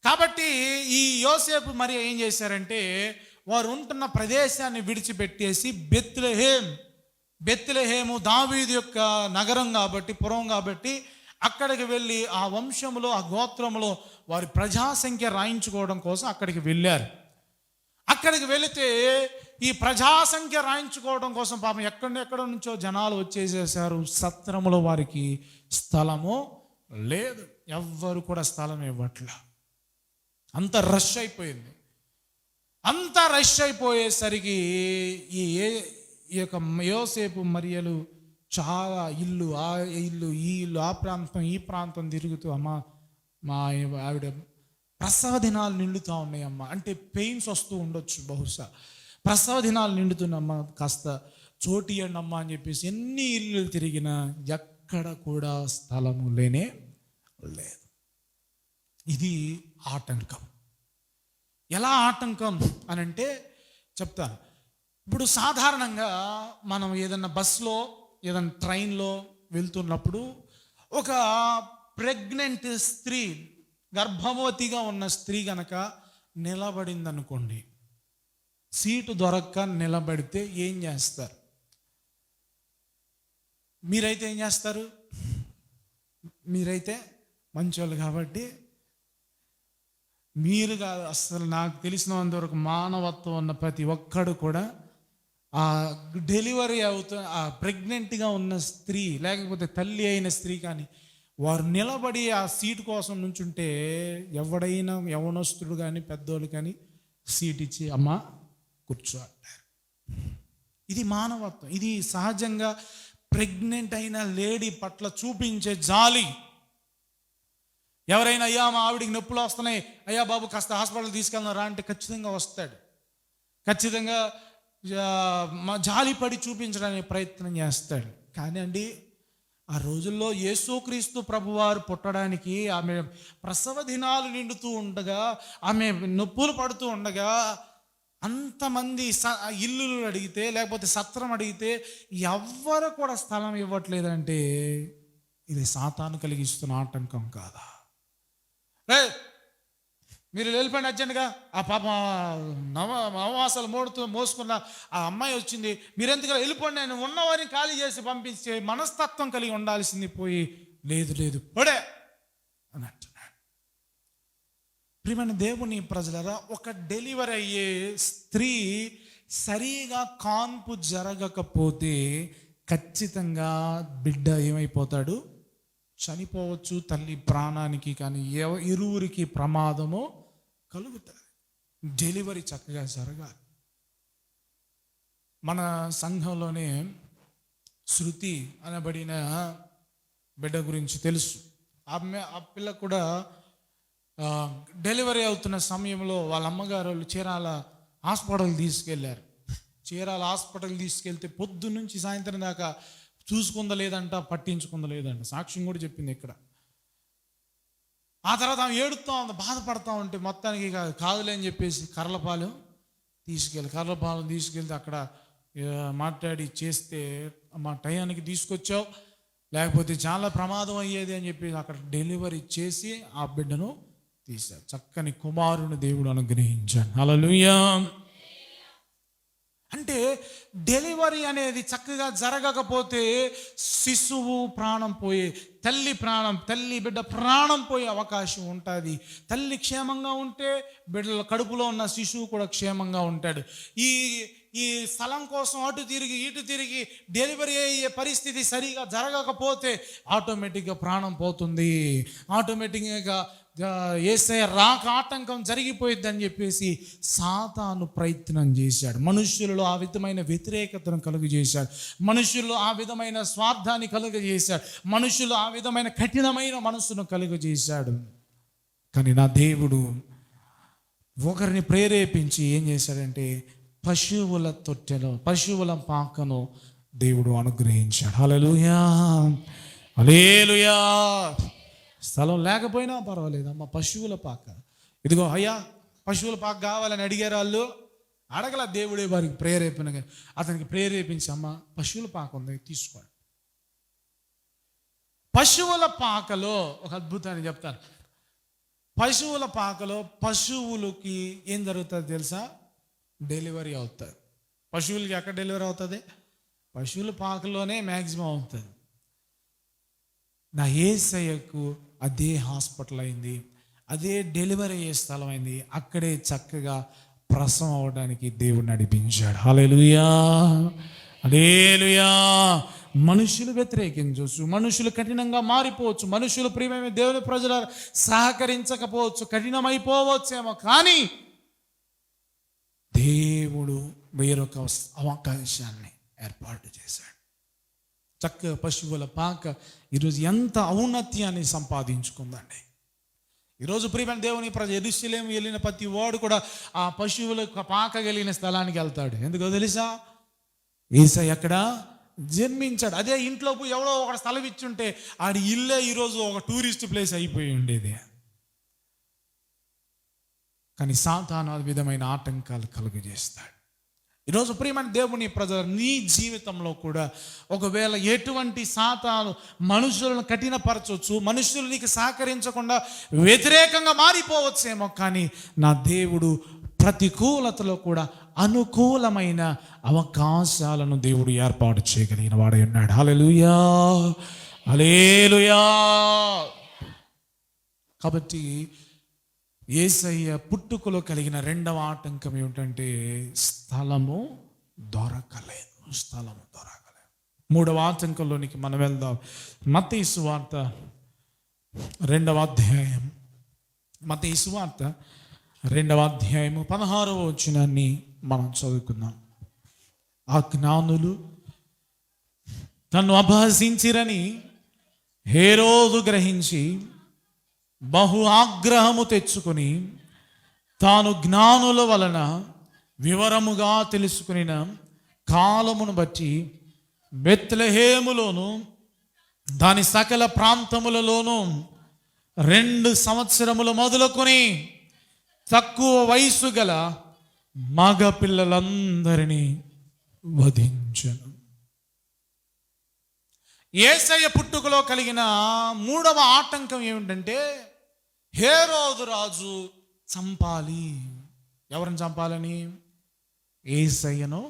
కాబట్టి ఈ యోసేపు మరి ఏం చేశారంటే వారు ఉంటున్న ప్రదేశాన్ని విడిచిపెట్టేసి బెత్లెహేము దావీదు యొక్క నగరం కాబట్టి, పురం కాబట్టి అక్కడికి వెళ్ళి ఆ వంశంలో ఆ గోత్రంలో వారి ప్రజాసంఖ్య రాయించుకోవడం కోసం అక్కడికి వెళ్ళారు. అక్కడికి వెళితే ఈ ప్రజాసంఖ్య రాయించుకోవడం కోసం పాపం ఎక్కడెక్కడ నుంచో జనాలు వచ్చేసేసారు. సత్రములో వారికి స్థలము లేదు, ఎవ్వరు కూడా స్థలం ఇవ్వట్లా. అంత రష్ అయిపోయింది. అంత రష్ అయిపోయేసరికి ఈ యొక్క యోసేపు మరియలు చాలా ఇల్లు, ఆ ఇల్లు, ఈ ఇల్లు, ఆ ప్రాంతం, ఈ ప్రాంతం తిరుగుతూ, అమ్మ మా ఆవిడ ప్రసవ దినాలు నిండుతూ ఉన్నాయమ్మా, అంటే పెయిన్స్ వస్తూ ఉండొచ్చు బహుశా, ప్రసవ దినాలు నిండుతున్నమ్మా, కాస్త చోటు ఇవ్వండి అమ్మా అని చెప్పేసి ఎన్ని ఇల్లు తిరిగినా ఎక్కడ కూడా స్థలము లేనే లేదు. ఇది ఆటంకం. ఎలా ఆటంకం అని అంటే చెప్తాను. ఇప్పుడు సాధారణంగా మనం ఏదన్నా బస్సులో ఏదైనా ట్రైన్లో వెళ్తున్నప్పుడు ఒక ప్రెగ్నెంట్ స్త్రీ, గర్భవతిగా ఉన్న స్త్రీ కనుక నిలబడింది అనుకోండి, సీటు దొరక్క నిలబడితే ఏం చేస్తారు? మీరైతే ఏం చేస్తారు? మీరైతే మంచోళ్ళు కాబట్టి మీరు కాదు, అసలు నాకు తెలిసినంతవరకు మానవత్వం ఉన్న ప్రతి ఒక్కడు కూడా ఆ డెలివరీ ఆ ప్రెగ్నెంట్గా ఉన్న స్త్రీ లేకపోతే తల్లి అయిన స్త్రీ కానీ వారు నిలబడి ఆ సీటు కోసం నుంచుంటే ఎవడైనా యవనస్తుడు కానీ పెద్దోళ్ళు కానీ సీట్ ఇచ్చి అమ్మ కూర్చో అంటారు. ఇది మానవత్వం. ఇది సహజంగా ప్రెగ్నెంట్ అయిన లేడీ పట్ల చూపించే జాలి. ఎవరైనా అయ్యా మా ఆవిడికి నొప్పులు వస్తున్నాయి, అయ్యా బాబు కాస్త హాస్పిటల్ తీసుకెళ్ళినారా అంటే ఖచ్చితంగా వస్తాడు. ఖచ్చితంగా జాలిపడి చూపించడానికి ప్రయత్నం చేస్తాడు. కానీ అండి ఆ రోజుల్లో యేసుక్రీస్తు ప్రభువారు పుట్టడానికి ఆమె ప్రసవ దినాలు నిండుతూ ఉండగా, ఆమె నొప్పులు పడుతూ ఉండగా అంతమంది ఇల్లులు అడిగితే, లేకపోతే సత్రం అడిగితే ఎవ్వరు కూడా స్థలం ఇవ్వట్లేదంటే ఇది సాతాను కలిగిస్తున్న ఆటంకం కాదా? మీరు వెళ్ళిపోయిన అర్జెంట్గా ఆ పాప నవమాసాలు మోసుకున్న ఆ అమ్మాయి వచ్చింది, మీరెందుకు వెళ్ళిపోండి, నేను ఉన్నవారిని ఖాళీ చేసి పంపించే మనస్తత్వం కలిగి ఉండాల్సింది పోయి లేదు పడే అని అంటున్నాడు. ప్రియమైన దేవుని ప్రజలరా, ఒక డెలివరీ అయ్యే స్త్రీ సరిగా కాన్పు జరగకపోతే ఖచ్చితంగా బిడ్డ ఏమైపోతాడు? చనిపోవచ్చు. తల్లి ప్రాణానికి కానీ ఇరువురికి ప్రమాదము కలుగుతుంది. డెలివరీ చక్కగా జరగాలి. మన సంఘంలోనే శృతి అనబడిన బిడ్డ గురించి తెలుసు. ఆ పిల్ల కూడా డెలివరీ అవుతున్న సమయంలో వాళ్ళ అమ్మగారు వాళ్ళు చీరాల హాస్పిటల్కి తీసుకెళ్ళారు. చీరాల హాస్పిటల్కి తీసుకెళ్తే పొద్దు నుంచి సాయంత్రం దాకా చూసుకుందా లేదంట, పట్టించుకుందా లేదంట. సాక్ష్యం కూడా చెప్పింది ఇక్కడ. ఆ తర్వాత ఆమె ఏడుస్తూ ఉంది, బాధపడతా ఉంటే మొత్తానికి కాదులే అని చెప్పేసి కర్లపాలెం తీసుకెళ్తే అక్కడ మాట్లాడి చేస్తే, మా టయానికి తీసుకొచ్చావు, లేకపోతే చాలా ప్రమాదం అయ్యేది అని చెప్పి అక్కడ డెలివరీ చేసి ఆ బిడ్డను తీశారు. చక్కని కుమారుని దేవుడు అనుగ్రహించాడు. హల్లెలూయా. అంటే డెలివరీ అనేది చక్కగా జరగకపోతే శిశువు ప్రాణం పోయే, తల్లి బిడ్డ ప్రాణం పోయే అవకాశం ఉంటుంది. తల్లి క్షేమంగా ఉంటే బిడ్డల కడుపులో ఉన్న శిశువు కూడా క్షేమంగా ఉంటాడు. ఈ స్థలం కోసం అటు తిరిగి ఇటు తిరిగి డెలివరీ అయ్యే పరిస్థితి సరిగా జరగకపోతే ఆటోమేటిక్గా ప్రాణం పోతుంది. ఆటోమేటిక్గా యేసయ్య రాక ఆటంకం జరిగిపోయిద్దని చెప్పేసి సాతాను ప్రయత్నం చేశాడు. మనుష్యులలో ఆ విధమైన వ్యతిరేకతను కలుగజేశాడు. మనుష్యుల్లో ఆ విధమైన స్వార్థాన్ని కలుగజేశాడు. మనుష్యులు ఆ విధమైన కఠినమైన మనస్సును కలుగజేశాడు. కానీ నా దేవుడు ఒకరిని ప్రేరేపించి ఏం చేశాడంటే పశువుల తొట్టెలో, పశువుల పాకను దేవుడు అనుగ్రహించాడు. హల్లెలూయా, హల్లెలూయా. స్థలం లేకపోయినా పర్వాలేదమ్మా, పశువుల పాక ఇదిగో అయ్యా, పశువుల పాక కావాలని అడిగారు వాళ్ళు. అడగల, దేవుడే వారికి అతనికి ప్రేరేపించి అమ్మ పశువుల పాక ఉంది తీసుకోండి. పశువుల పాకలో ఒక అద్భుతాన్ని చెప్తాను. పశువుల పాకలో పశువులకి ఏం జరుగుతుంది తెలుసా? డెలివరీ అవుతుంది. పశువులకి ఎక్కడ డెలివరీ అవుతుంది? పశువుల పాకలోనే మ్యాక్సిమం అవుతుంది. నా యేసయ్యకు అదే హాస్పిటల్ అయింది, అదే డెలివరీ అయ్యే స్థలం అయింది. అక్కడే చక్కగా ప్రసవం అవడానికి దేవుడు నడిపించాడు. హల్లెలూయా, హల్లెలూయా. మనుషులు వ్యతిరేకించవచ్చు, మనుషులు కఠినంగా మారిపోవచ్చు, మనుషులు ప్రియమైన దేవుని ప్రజలు సహకరించకపోవచ్చు, కఠినమైపోవచ్చేమో, కానీ దేవుడు వేరొక అవకాశాన్ని ఏర్పాటు చేశాడు. చక్కగా పశువుల పాక ఈరోజు ఎంత ఔన్నత్యాన్ని సంపాదించుకుందండి. ఈరోజు ప్రియమైన దేవుని ప్రజలు యెరూషలేము వెళ్ళిన ప్రతి వాడు కూడా ఆ పశువుల పాక కలిగిన స్థలానికి వెళ్తాడు. ఎందుకో తెలుసా? యేసయ్య అక్కడ జన్మించాడు. అదే ఇంట్లో ఎవడో ఒక స్థలం ఇచ్చుంటే ఆడి ఇల్లే ఈరోజు ఒక టూరిస్ట్ ప్లేస్ అయిపోయి ఉండేది. కానీ సాతాను ఆ విధమైన ఆటంకాలు కలుగజేస్తాడు. ఈరోజు ప్రియమైన దేవుని ప్రజలు, నీ జీవితంలో కూడా ఒకవేళ ఎటువంటి సాతాను మనుషులను కఠినపరచవచ్చు, మనుషులు నీకు సహకరించకుండా వ్యతిరేకంగా మారిపోవచ్చేమో, కానీ నా దేవుడు ప్రతికూలతలో కూడా అనుకూలమైన అవకాశాలను దేవుడు ఏర్పాటు చేయగలిగిన వాడై ఉన్నాడు. హల్లెలూయా, హల్లెలూయా. కాబట్టి యేసయ్య పుట్టుకలో కలిగిన రెండవ ఆటంకం ఏమిటంటే స్థలము దొరకలేదు. మూడవ ఆటంకంలోనికి మనం వెళ్దాం. మత్తయి సువార్త 2వ అధ్యాయం, మత్తయి సువార్త 2వ అధ్యాయము 16వ వచనాన్ని మనం చదువుకుందాం. ఆ జ్ఞానులు తన్ను అపహసించిరని హేరోదు గ్రహించి బహు ఆగ్రహము తెచ్చుకొని తాను జ్ఞానుల వలన వివరముగా తెలుసుకునిన కాలమును బట్టి బెత్లెహేములోను దాని సకల ప్రాంతములలోనూ 2 సంవత్సరములు మొదలుకొని తక్కువ వయసు గల మగ పిల్లలందరినీ వధించెను. యేసయ్య పుట్టుకలో కలిగిన మూడవ ఆటంకం ఏమిటంటే హేరోదు రాజు చంపాలి. ఎవరిని చంపాలని? యేసయ్యను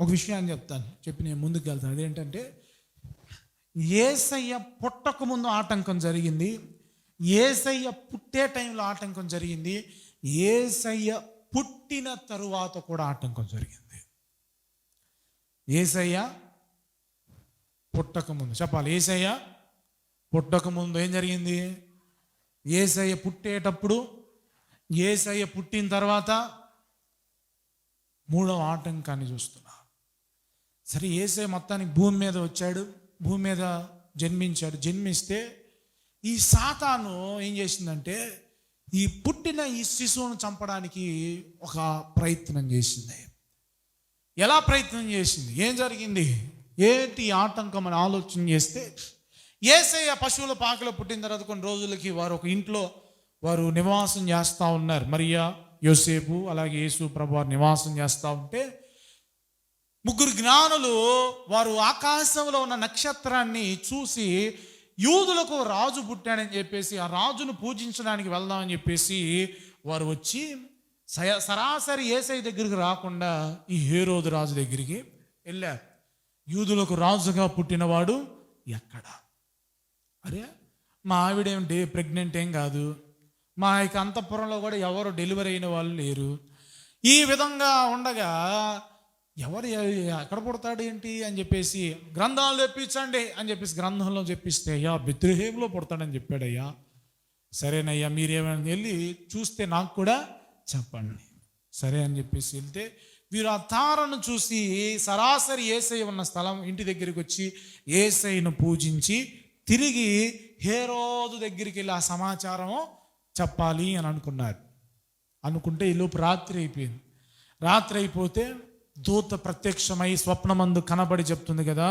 ఒక విషయాన్ని చెప్తాను, చెప్పి నేను ముందుకు వెళ్తాను. అదేంటంటే యేసయ్య పుట్టక ముందు ఆటంకం జరిగింది, యేసయ్య పుట్టే టైంలో ఆటంకం జరిగింది, యేసయ్య పుట్టిన తరువాత కూడా ఆటంకం జరిగింది. యేసయ్య పుట్టక ముందు చెప్పాలి. యేసయ్య పుట్టక ముందు ఏం జరిగింది? యేసయ్య పుట్టేటప్పుడు, యేసయ్య పుట్టిన తర్వాత మూడవ ఆటంకాన్ని చూస్తున్నా. సరే, యేసయ్య మొత్తానికి భూమి మీద వచ్చాడు, భూమి మీద జన్మించాడు. జన్మిస్తే ఈ సాతాను ఏం చేసిందంటే ఈ పుట్టిన ఈ శిశువును చంపడానికి ఒక ప్రయత్నం చేసింది. ఎలా ప్రయత్నం చేసింది? ఏం జరిగింది? ఏంటి ఆటంకం అని ఆలోచన చేస్తే, యేసయ్య పశువుల పాకలో పుట్టిన తర్వాత కొన్ని రోజులకి వారు ఒక ఇంట్లో వారు నివాసం చేస్తూ ఉన్నారు. మరియా, యోసేపు అలాగే యేసు ప్రభు వారు నివాసం చేస్తూ ఉంటే ముగ్గురు జ్ఞానులు వారు ఆకాశంలో ఉన్న నక్షత్రాన్ని చూసి యూదులకు రాజు పుట్టాడని చెప్పేసి ఆ రాజును పూజించడానికి వెళ్దామని చెప్పేసి వారు వచ్చి సరాసరి యేసయ్య దగ్గరికి రాకుండా ఈ హేరోదు రాజు దగ్గరికి వెళ్ళారు. యూదులకు రాజుగా పుట్టినవాడు ఎక్కడ? అరే, మా ఆవిడేం ప్రెగ్నెంట్ ఏం కాదు, మా యొక్క అంతఃపురంలో కూడా ఎవరు డెలివరీ అయిన వాళ్ళు లేరు. ఈ విధంగా ఉండగా ఎవరు ఎక్కడ పుడతాడు ఏంటి అని చెప్పేసి గ్రంథాలు తెప్పించండి అని చెప్పేసి గ్రంథంలో చెప్పిస్తే, అయ్యా బెత్లెహేములో పుడతాడని చెప్పాడయ్యా. సరేనయ్యా, మీరేమైనా వెళ్ళి చూస్తే నాకు కూడా చెప్పండి. సరే అని చెప్పేసి వెళ్తే వీరు ఆ తారను చూసి సరాసరి యేసయ్య ఉన్న స్థలం ఇంటి దగ్గరికి వచ్చి యేసయ్యను పూజించి తిరిగి హేరోదు దగ్గరికి వెళ్ళి ఆ సమాచారము చెప్పాలి అని అనుకున్నారు. అనుకుంటే ఈలోపు రాత్రి అయిపోయింది. రాత్రి అయిపోతే దూత ప్రత్యక్షమై స్వప్నమందు కనబడి చెప్తుంది కదా,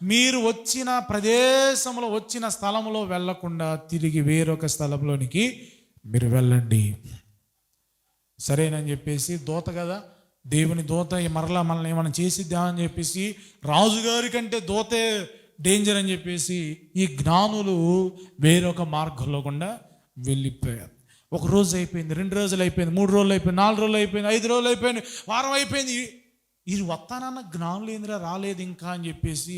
మీరు వచ్చిన ప్రదేశంలో వచ్చిన స్థలంలో వెళ్లకుండా తిరిగి వేరొక స్థలంలోనికి మీరు వెళ్ళండి. సరేనని చెప్పేసి దూత కదా, దేవుని దూత మరలా మనల్ని ఏమైనా చేసిద్దా అని చెప్పేసి రాజుగారి కంటే దూతే డేంజర్ అని చెప్పేసి ఈ జ్ఞానులు వేరొక మార్గంలో గుండా వెళ్ళిపోయారు. ఒక రోజు అయిపోయింది, 2 రోజులు అయిపోయింది, 3 రోజులు అయిపోయింది, 4 రోజులు అయిపోయింది, 5 రోజులు అయిపోయింది, వారం అయిపోయింది. ఇది వస్తానన్న జ్ఞానులు ఏందిరా రాలేదు ఇంకా అని చెప్పేసి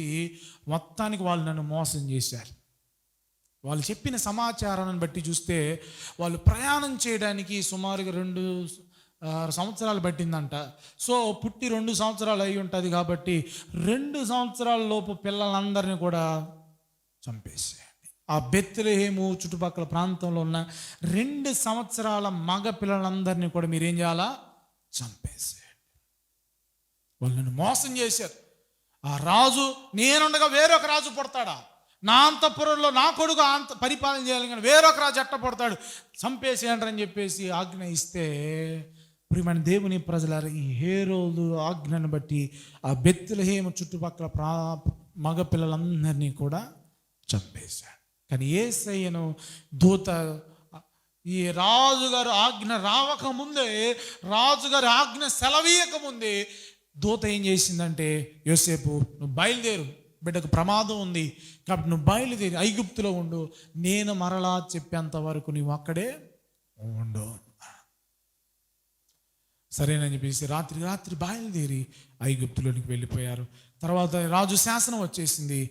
మొత్తానికి వాళ్ళు నన్ను మోసం చేశారు. వాళ్ళు చెప్పిన సమాచారాన్ని బట్టి చూస్తే వాళ్ళు ప్రయాణం చేయడానికి సుమారుగా 2 సంవత్సరాలు పట్టిందంట. సో పుట్టి 2 సంవత్సరాలు అయి ఉంటుంది కాబట్టి 2 సంవత్సరాల లోపు పిల్లలందరినీ కూడా చంపేసేయండి. ఆ బెత్లెహేము చుట్టుపక్కల ప్రాంతంలో ఉన్న 2 సంవత్సరాల మగ పిల్లలందరినీ కూడా మీరేం చేయాలా? చంపేసేయండి. వాళ్ళని మోసం చేశారు. ఆ రాజు నేనుండగా వేరొక రాజు పుడతాడా? నా అంతఃపురంలో నా కొడుకు పరిపాలన చేయాలి కానీ వేరొక రాజు ఎట్ట పుడతాడు? చంపేసేయండి అని చెప్పేసి ఆజ్ఞ ఇస్తే ప్రియమైన దేవుని ప్రజలారా, ఈ హేరోదు ఆజ్ఞను బట్టి ఆ బెత్లెహేము చుట్టుపక్కల మగ పిల్లలందరినీ కూడా చంపేశాడు. కానీ యేసయ్యను దూత ఈ రాజుగారు ఆజ్ఞ రావకముందే, రాజుగారి ఆజ్ఞ సెలవీయకముందే దూత ఏం చేసిందంటే, యోసేపు నువ్వు బయలుదేరు, బిడ్డకు ప్రమాదం ఉంది కాబట్టి నువ్వు బయలుదేరి ఐగుప్తులో ఉండు, నేను మరలా చెప్పేంత వరకు నువ్వు అక్కడే ఉండు. సరేనని చెప్పేసి రాత్రి బయలుదేరి ఐగుప్తులోనికి వెళ్ళిపోయారు. తర్వాత రాజు శాసనం వచ్చేసింది,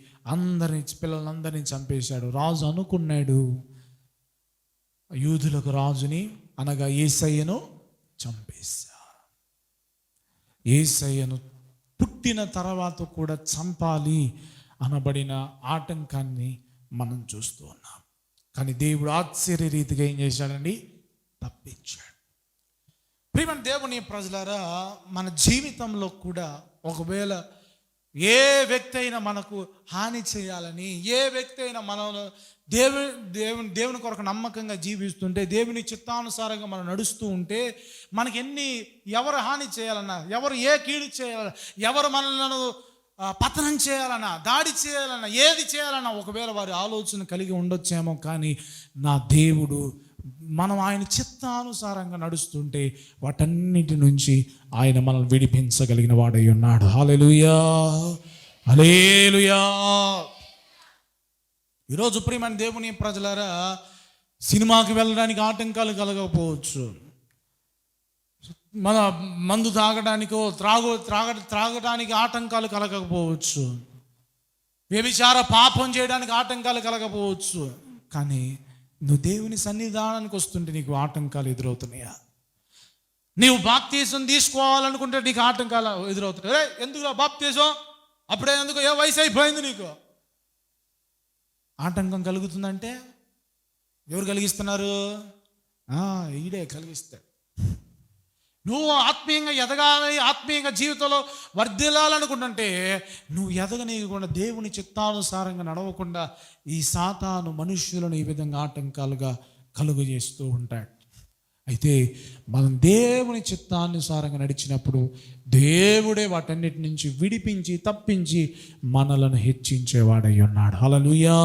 పిల్లలందరినీ చంపేశాడు. రాజు అనుకున్నాడు యూదులకు రాజుని అనగా యేసయ్యను చంపేశారు. యేసయ్యను పుట్టిన తర్వాత కూడా చంపాలి అనబడిన ఆటంకాన్ని మనం చూస్తూ ఉన్నాం. కానీ దేవుడు ఆశ్చర్య రీతిగా ఏం చేశాడండి? తప్పించాడు. ప్రియమైన దేవుని ప్రజలారా, మన జీవితంలో కూడా ఒకవేళ ఏ వ్యక్తి అయినా మనకు హాని చేయాలని, ఏ వ్యక్తి అయినా మనలో దేవుని కొరకు నమ్మకంగా జీవిస్తుంటే, దేవుని చిత్తానుసారంగా మనం నడుస్తూ ఉంటే, మనకి ఎవరు హాని చేయాలన్నా, ఎవరు ఏ కీడు చేయాలన్నా, ఎవరు మనలను పతనం చేయాలన్నా, దాడి చేయాలన్నా, ఏది చేయాలన్నా ఒకవేళ వారి ఆలోచన కలిగి ఉండొచ్చేమో, కానీ నా దేవుడు మనం ఆయన చిత్తానుసారంగా నడుస్తుంటే వాటన్నిటి నుంచి ఆయన మనల్ని విడిపించగలిగిన వాడై ఉన్నాడు. హల్లెలూయా, హల్లెలూయా. ఈరోజు ప్రియమైన దేవుని ప్రజలారా, సినిమాకి వెళ్ళడానికి ఆటంకాలు కలగకపోవచ్చు, మన మందు తాగడానికో త్రాగడానికి ఆటంకాలు కలగకపోవచ్చు, వ్యభిచార పాపం చేయడానికి ఆటంకాలు కలగకపోవచ్చు, కానీ నువ్వు దేవుని సన్నిధానానికి వస్తుంటే నీకు ఆటంకాలు ఎదురవుతున్నాయా? నీవు బాప్తీసం తీసుకోవాలనుకుంటే నీకు ఆటంకాలు ఎదురవుతున్నాయి. ఎందుకు బాప్తీసం అప్పుడే, ఎందుకు, ఏ వయసు అయిపోయింది నీకు? ఆటంకం కలుగుతుందంటే ఎవరు కలిగిస్తున్నారు? ఈడే కలిగిస్తాడు. నువ్వు ఆత్మీయంగా ఎదగాలి, ఆత్మీయంగా జీవితంలో వర్ధిల్లాలనుకుంటుంటే నువ్వు ఎదగనీయకుండా దేవుని చిత్తానుసారంగా నడవకుండా ఈ సాతాను మనుష్యులను ఈ విధంగా ఆటంకాలుగా కలుగజేస్తూ ఉంటాడు. అయితే మనం దేవుని చిత్తానుసారంగా నడిచినప్పుడు దేవుడే వాటన్నిటి నుంచి విడిపించి తప్పించి మనలను హెచ్చించేవాడై ఉన్నాడు. హల్లెలూయా.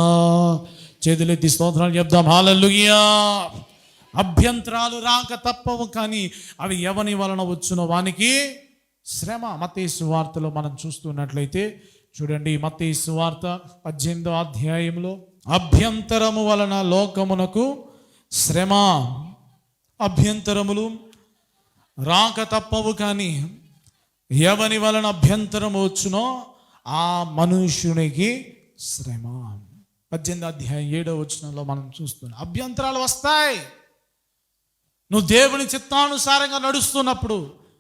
చేతులెత్తి స్తోత్రాలు చెప్దాం. హల్లెలూయా. అభ్యంతరాలు రాక తప్పవు, కానీ అవి ఎవని వలన వచ్చునో వానికి శ్రమ. మత్తయి సువార్తలో మనం చూస్తున్నట్లయితే చూడండి, మత్తయి సువార్త 18వ అధ్యాయంలో, అభ్యంతరము వలన లోకమునకు శ్రమ, అభ్యంతరములు రాక తప్పవు, కానీ ఎవని వలన అభ్యంతరము వచ్చునో ఆ మనుష్యునికి శ్రమ. 18వ అధ్యాయం 7వ వచనంలో మనం చూస్తున్నాం, అభ్యంతరాలు వస్తాయి. నువ్వు దేవుని చిత్తానుసారంగా నడుస్తున్నప్పుడు,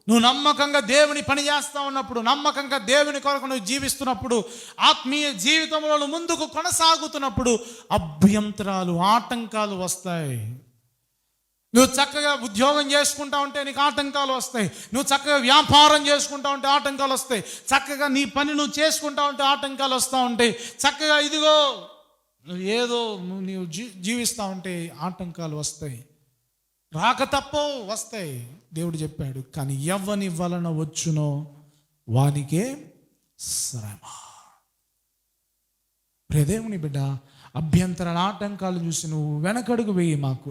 నువ్వు నమ్మకంగా దేవుని పని చేస్తూ ఉన్నప్పుడు, నమ్మకంగా దేవుని కొరకు నువ్వు జీవిస్తున్నప్పుడు, ఆత్మీయ జీవితంలో నువ్వు ముందుకు కొనసాగుతున్నప్పుడు అభ్యంతరాలు, ఆటంకాలు వస్తాయి. నువ్వు చక్కగా ఉద్యోగం చేసుకుంటా ఉంటే నీకు ఆటంకాలు వస్తాయి. నువ్వు చక్కగా వ్యాపారం చేసుకుంటా ఉంటే ఆటంకాలు వస్తాయి. చక్కగా నీ పని నువ్వు చేసుకుంటా ఉంటే ఆటంకాలు వస్తూ ఉంటాయి. చక్కగా ఇదిగో ఏదో నీవు జీవిస్తూ ఉంటే ఆటంకాలు వస్తాయి. రాక తప్పవు, వస్తాయి. దేవుడు చెప్పాడు, కానీ ఎవని వలన వచ్చునో వానికే శ్రమ. ప్రియదేవుని బిడ్డ, అభ్యంతరాల ఆటంకాలు చూసి నువ్వు వెనకడుగు వేయి. మాకు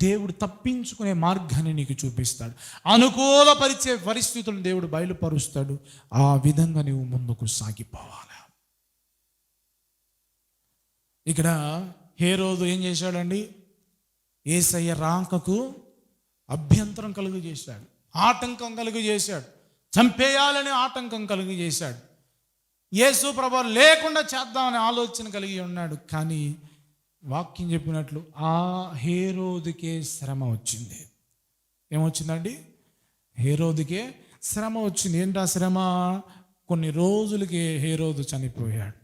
దేవుడు తప్పించుకునే మార్గాన్ని నీకు చూపిస్తాడు. అనుకూలపరిచే పరిస్థితులను దేవుడు బయలుపరుస్తాడు. ఆ విధంగా నువ్వు ముందుకు సాగిపోవాలి. ఇక్కడ హేరోదు ఏం చేశాడండి? యేసయ్య రాకకు అభ్యంతరం కలుగు చేశాడు, ఆటంకం కలుగు చేశాడు, చంపేయాలని ఆటంకం కలుగు చేశాడు. యేసు ప్రభువు లేకుండా చేద్దామనే ఆలోచన కలిగి ఉన్నాడు. కానీ వాక్యం చెప్పినట్లు ఆ హేరోదుకే శ్రమ వచ్చింది. ఏమొచ్చిందండి? హేరోదుకే శ్రమ వచ్చింది. ఏంటా శ్రమ? కొన్ని రోజులకి హేరోదు చనిపోయాడు.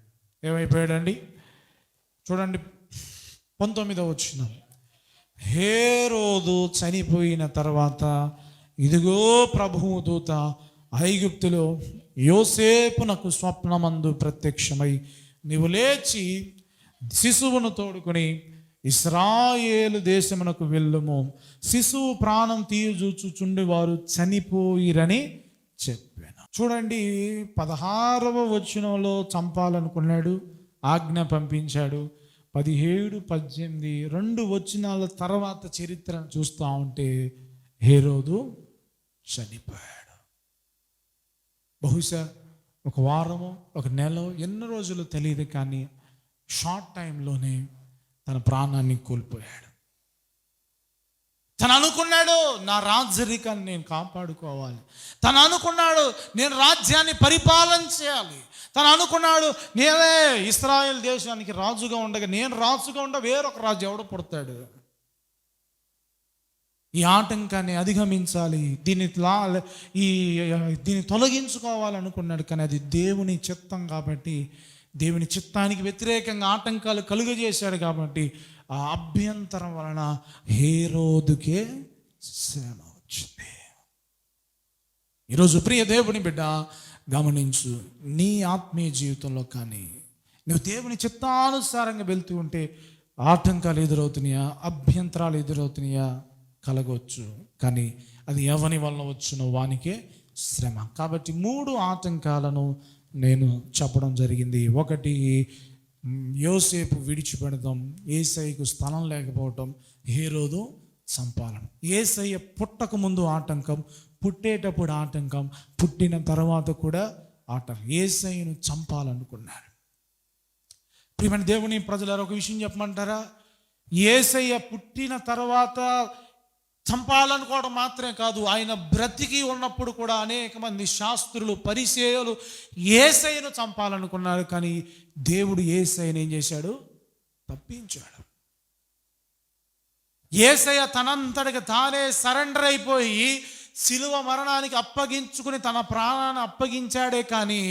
ఏమైపోయాడండి? చూడండి 19వ వచనం. హేరోదు చనిపోయిన తర్వాత ఇదిగో ప్రభువు దూత ఐగుప్తులో యోసేపునకు స్వప్నమందు ప్రత్యక్షమై, నీవు లేచి శిశువును తోడుకొని ఇశ్రాయేలు దేశమునకు వెళ్ళుము, శిశువు ప్రాణం తీయజూచుచుండి వారు చనిపోయిరని చెప్పాను. చూడండి, 16వ వచనంలో చంపాలనుకున్నాడు, ఆజ్ఞ పంపించాడు. 17, 18 2 వచనాల తర్వాత చరిత్రను చూస్తూ ఉంటే హేరోదు చనిపోయాడు. బహుశా ఒక వారమో ఒక నెల, ఎన్ని రోజులు తెలియదు, కానీ షార్ట్ టైంలోనే తన ప్రాణాన్ని కోల్పోయాడు. తను అనుకున్నాడు, నా రాజరికాన్ని నేను కాపాడుకోవాలి. తను అనుకున్నాడు, నేను రాజ్యాన్ని పరిపాలన చేయాలి. తను అనుకున్నాడు, నేనే ఇశ్రాయేల్ దేశానికి రాజుగా ఉండగా, నేను రాజుగా ఉండ వేరొక రాజు ఎవడు పుడతాడు? ఈ ఆటంకాన్ని అధిగమించాలి, దీన్ని తొలగించుకోవాలనుకున్నాడు. కానీ అది దేవుని చిత్తం కాబట్టి, దేవుని చిత్తానికి వ్యతిరేకంగా ఆటంకాలు కలుగజేశాడు కాబట్టి ఆ అభ్యంతరం వలన హేరోదుకే శ్రమ వచ్చింది. ఈరోజు ప్రియ దేవుని బిడ్డ గమనించు, నీ ఆత్మీయ జీవితంలో కానీ నువ్వు దేవుని చిత్తానుసారంగా వెళ్తూ ఉంటే ఆటంకాలు ఎదురవుతున్నాయా, అభ్యంతరాలు ఎదురవుతున్నాయా? కలగవచ్చు, కానీ అది ఎవని వల్ల వచ్చునో వానికే శ్రమ. కాబట్టి 3 ఆటంకాలను నేను చెప్పడం జరిగింది. ఒకటి, యోసేపు విడిచిపెడతాం, యేసయ్యకు స్థలం లేకపోవటం, హేరోదు చంపాలని. యేసయ్య పుట్టక ముందు ఆటంకం, పుట్టేటప్పుడు ఆటంకం, పుట్టిన తర్వాత కూడా ఆటంకం. యేసయ్యను చంపాలనుకున్నాడు. ప్రియమైన దేవుని ప్రజలారా, ఒక విషయం చెప్పమంటారా? యేసయ్య పుట్టిన తర్వాత చంపాలనుకోవడం మాత్రమే కాదు, ఆయన బ్రతికి ఉన్నప్పుడు కూడా అనేక మంది శాస్త్రులు, పరిసయ్యులు యేసయ్యను చంపాలనుకున్నారు. కానీ దేవుడు యేసయ్యను ఏం చేశాడు? తప్పించాడు. యేసయ్య తనంతటికి తానే సరెండర్ అయిపోయి శిలువ మరణానికి అప్పగించుకుని తన ప్రాణాన్ని అప్పగించాడే, కానీ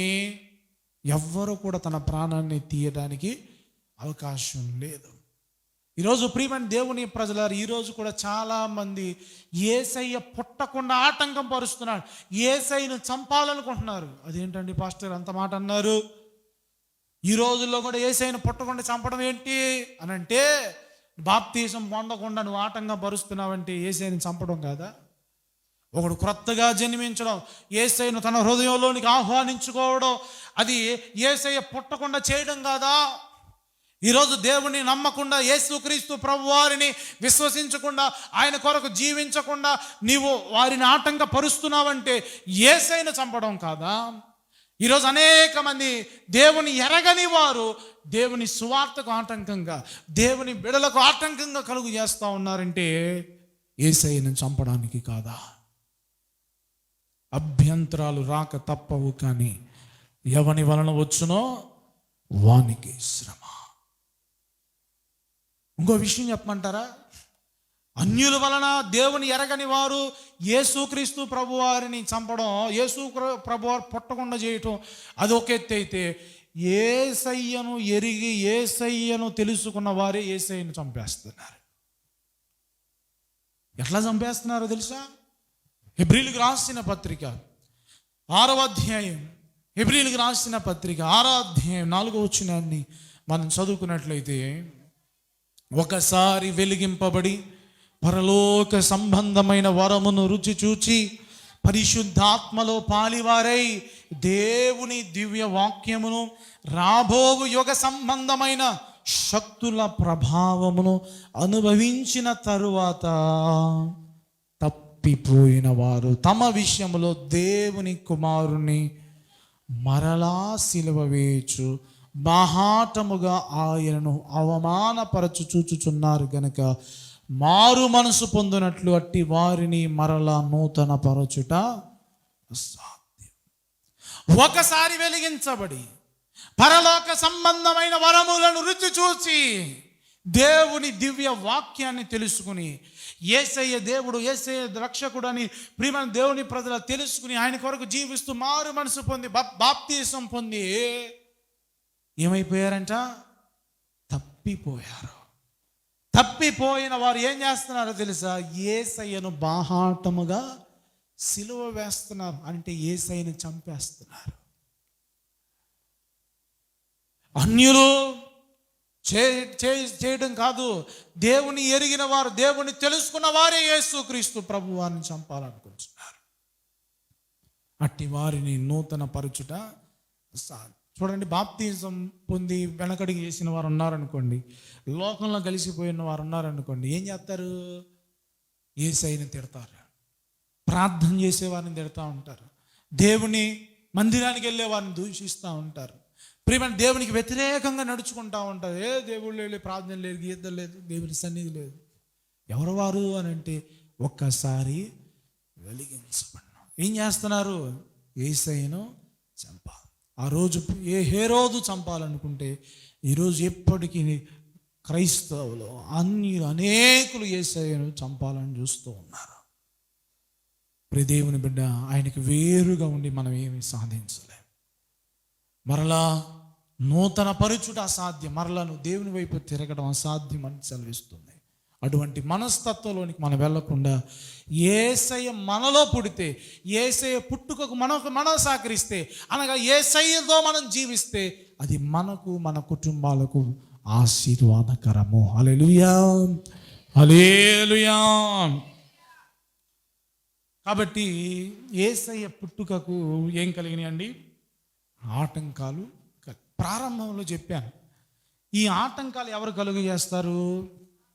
ఎవ్వరూ కూడా తన ప్రాణాన్ని తీయడానికి అవకాశం లేదు. ఈరోజు ప్రియమైన దేవుని ప్రజలారు, ఈరోజు కూడా చాలామంది యేసయ్య పుట్టకుండా ఆటంకం పరుస్తున్నాడు, యేసయ్యను చంపాలనుకుంటున్నారు. అదేంటండి పాస్టర్ అంత మాట అన్నారు? ఈ రోజుల్లో కూడా యేసయ్యను పుట్టకుండా చంపడం ఏంటి అని అంటే, బాప్తీసం పొందకుండా నువ్వు ఆటంకం పరుస్తున్నావంటే యేసయ్యను చంపడం కాదా? ఒకడు క్రొత్తగా జన్మించడం, యేసయ్యను తన హృదయంలోనికి ఆహ్వానించుకోవడం, అది యేసయ్య పుట్టకుండా చేయడం కాదా? ఈరోజు దేవుని నమ్మకుండా, యేసుక్రీస్తు ప్రభువారిని విశ్వసించకుండా, ఆయన కొరకు జీవించకుండా నీవు వారిని ఆటంకపరుస్తున్నావంటే యేసయ్యను చంపడం కాదా? ఈరోజు అనేక మంది దేవుని ఎరగని వారు దేవుని సువార్తకు ఆటంకంగా, దేవుని బిడలకు ఆటంకంగా కలుగు చేస్తూ ఉన్నారంటే యేసయ్యను చంపడానికి కాదా? అభ్యంతరాలు రాక తప్పవు, కానీ ఎవని వలన వచ్చునో వానికి శ్రమ. ఇంకో విషయం చెప్పమంటారా? అన్యుల వలన దేవుని ఎరగని వారు యేసుక్రీస్తు ప్రభువారిని చంపడం, యేసు ప్రభువారు పుట్టకుండా చేయటం అది ఒక ఎత్తు అయితే, యేసయ్యను ఎరిగి యేసయ్యను తెలుసుకున్న వారే యేసయ్యను చంపేస్తున్నారు. ఎట్లా చంపేస్తున్నారో తెలుసా? హెబ్రీయులకు రాసిన పత్రిక 6వ అధ్యాయం, హెబ్రీయులకు రాసిన పత్రిక 6వ అధ్యాయం 4వ వచనాన్ని మనం చదువుకున్నట్లయితే, ఒకసారి వెలిగింపబడి పరలోక సంబంధమైన వరమును రుచి చూచి పరిశుద్ధాత్మలో పాలివారై దేవుని దివ్య వాక్యమును, రాబోవు యుగ సంబంధమైన శక్తుల ప్రభావమును అనుభవించిన తరువాత తప్పిపోయిన వారు తమ విషయంలో దేవుని కుమారుని మరలా సిలువ వేయచ్చు బాహాటముగా ఆయనను అవమానపరచు చూచుచున్నారు గనుక మారు మనసు పొందినట్లు అట్టి వారిని మరలా నూతన పరచుట అసాధ్యం. ఒకసారి వెలిగించబడి పరలోక సంబంధమైన వరములను రుచి చూసి దేవుని దివ్య వాక్యాన్ని తెలుసుకుని, యేసయ్య దేవుడు, యేసయ్య రక్షకుడు అని ప్రియమైన దేవుని ప్రజలు తెలుసుకుని ఆయన కొరకు జీవిస్తూ మారు మనసు పొంది బాప్తీసం పొంది ఏమైపోయారంట? తప్పిపోయారు. తప్పిపోయిన వారు ఏం చేస్తున్నారో తెలుసా? యేసయ్యను బాహాటముగా సిలువ వేస్తున్నారు, అంటే యేసయ్యను చంపేస్తున్నారు. అన్యులు చేయడం కాదు, దేవుని ఎరిగిన వారు, దేవుని తెలుసుకున్న వారే యేసుక్రీస్తు ప్రభువారిని చంపాలనుకుంటున్నారు. అట్టి వారిని నూతన పరచుట చూడండి. బాప్తిజం పొంది వెనకడికి చేసిన వారు ఉన్నారనుకోండి, లోకంలో కలిసిపోయిన వారు ఉన్నారనుకోండి, ఏం చేస్తారు? యేసయ్యని తిడతారు, ప్రార్థన చేసేవారిని తిడతా ఉంటారు, దేవుని మందిరానికి వెళ్ళే వారిని దూషిస్తూ ఉంటారు, ప్రియమైన దేవునికి వ్యతిరేకంగా నడుచుకుంటూ ఉంటారు. దేవుడు లేదు, ప్రార్థన లేదు, గీత లేదు, దేవుని సన్నిధి లేదు. ఎవరు వారు అని అంటే ఒక్కసారి వెలిగించబడిన ఏం చేస్తున్నారు? యేసయ్యను చంపాలి. ఆ రోజు హేరోదు చంపాలనుకుంటే ఈరోజు ఎప్పటికీ క్రైస్తవులు అనేకులు యేసయ్యను చంపాలని చూస్తూ ఉన్నారు. ప్రియ దేవుని బిడ్డ, ఆయనకి వేరుగా ఉండి మనం ఏమి సాధించలేం. మరలా నూతన పరుచుట అసాధ్యం, మరలా నువ్వు దేవుని వైపు తిరగడం అసాధ్యం అని సెలవిస్తుంది. అటువంటి మనస్తత్వంలోనికి మనం వెళ్లకుండా యేసయ్య మనలో పుడితే, యేసయ్య పుట్టుకకు మనం సహకరిస్తే, అనగా యేసయ్యతో మనం జీవిస్తే అది మనకు, మన కుటుంబాలకు ఆశీర్వాదకరము. హల్లెలూయా, హల్లెలూయా. కాబట్టి యేసయ్య పుట్టుకకు ఏం కలిగినాయండి? ఆటంకాలు. ప్రారంభంలో చెప్పాను, ఈ ఆటంకాలు ఎవరు కలుగు చేస్తారు?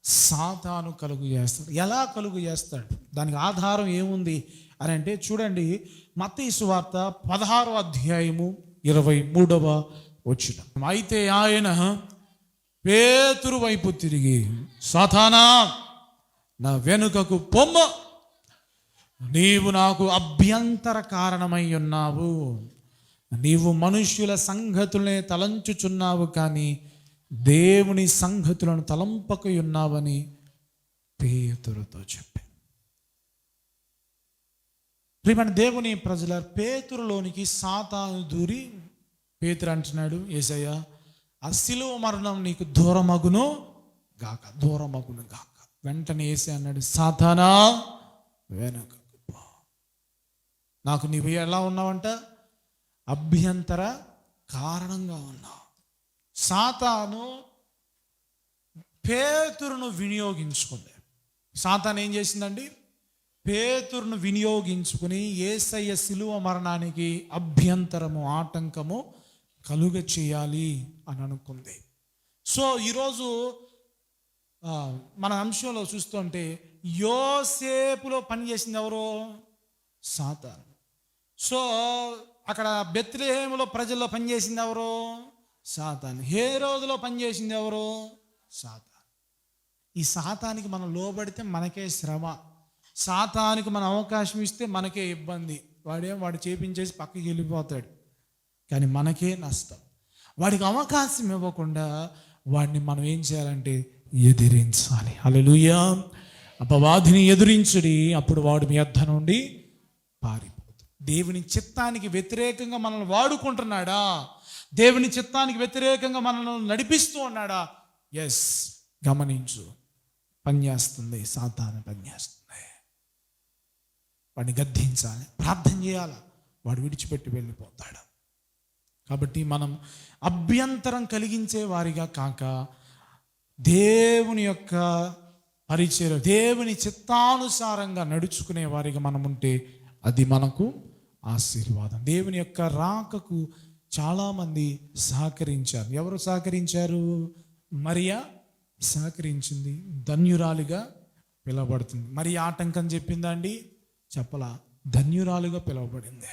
సాతాను కలుగు చేస్తాడు. ఎలా కలుగు చేస్తాడు? దానికి ఆధారం ఏముంది అని అంటే చూడండి, మత్తయి సువార్త 16వ అధ్యాయము 23వ వచనం. అయితే ఆయన పేతురు వైపు తిరిగి, సాతానా, నా వెనుకకు పొమ్ము, నీవు నాకు అభ్యంతర కారణమై ఉన్నావు. నీవు మనుష్యుల సంగతులనే తలంచుచున్నావు, కానీ దేవుని సంగతులను తలంపక ఉన్నావని పేతురుతో చెప్పాను. ప్రియమైన దేవుని ప్రజల, పేతురులోనికి సాతాను దూరి పేతురు అంటున్నాడు, యేసయ్యా, ఆ శిలువ మరణం నీకు దూరమగును గాక, దూరమగును గాక. వెంటనే యేసయ్య అన్నాడు, సాతానా, వెనకకు పో. నాకు నీవు ఎలా ఉన్నావంట? అభ్యంతర కారణంగా ఉన్నావు. సాతాను పేతురును వినియోగించుకుంది. సాతాను ఏం చేసిందండి? పేతురును వినియోగించుకుని యేసయ్య శిలువ మరణానికి అభ్యంతరము, ఆటంకము కలుగ చేయాలి అని అనుకుంది. సో ఈరోజు మన అంశంలో చూస్తుంటే యోసేపులో పనిచేసింది ఎవరు? సాతాను. సో అక్కడ బెత్లెహేములో ప్రజల్లో పనిచేసింది ఎవరు? సాతాను. హేరోదులో పనిచేసింది ఎవరు? సాతాను. ఈ సాతానికి మనం లోబడితే మనకే శ్రమ, సాతానికి మనం అవకాశం ఇస్తే మనకే ఇబ్బంది. వాడు చేపించేసి పక్కకి వెళ్ళిపోతాడు, కానీ మనకే నష్టం. వాడికి అవకాశం ఇవ్వకుండా వాడిని మనం ఏం చేయాలంటే ఎదిరించాలి. హల్లెలూయా. అపవాదిని ఎదిరించుడి, అప్పుడు వాడు మీ యొద్ద నుండి పారిపోతాడు. దేవుని చిత్తానికి వ్యతిరేకంగా మనల్ని వాడుకుంటున్నాడా? దేవుని చిత్తానికి వ్యతిరేకంగా మనల్ని నడిపిస్తూ ఉన్నాడా? ఎస్, గమనించు. పనిచేస్తుంది, సాతాను పనిచేస్తుంది. వాడిని గద్దించాలి, ప్రార్థన చేయాలి, వాడు విడిచిపెట్టి వెళ్ళిపోతాడు. కాబట్టి మనం అభ్యంతరం కలిగించే వారిగా కాక దేవుని యొక్క పరిచయం, దేవుని చిత్తానుసారంగా నడుచుకునే వారిగా మనం ఉంటే అది మనకు ఆశీర్వాదం. దేవుని యొక్క రాకకు చాలామంది సహకరించారు. ఎవరు సహకరించారు? మరియా సహకరించింది, ధన్యురాలిగా పిలువబడుతుంది. మరి ఆటంకం చెప్పిందా అండి? చెప్పలా, ధన్యురాలుగా పిలువబడింది.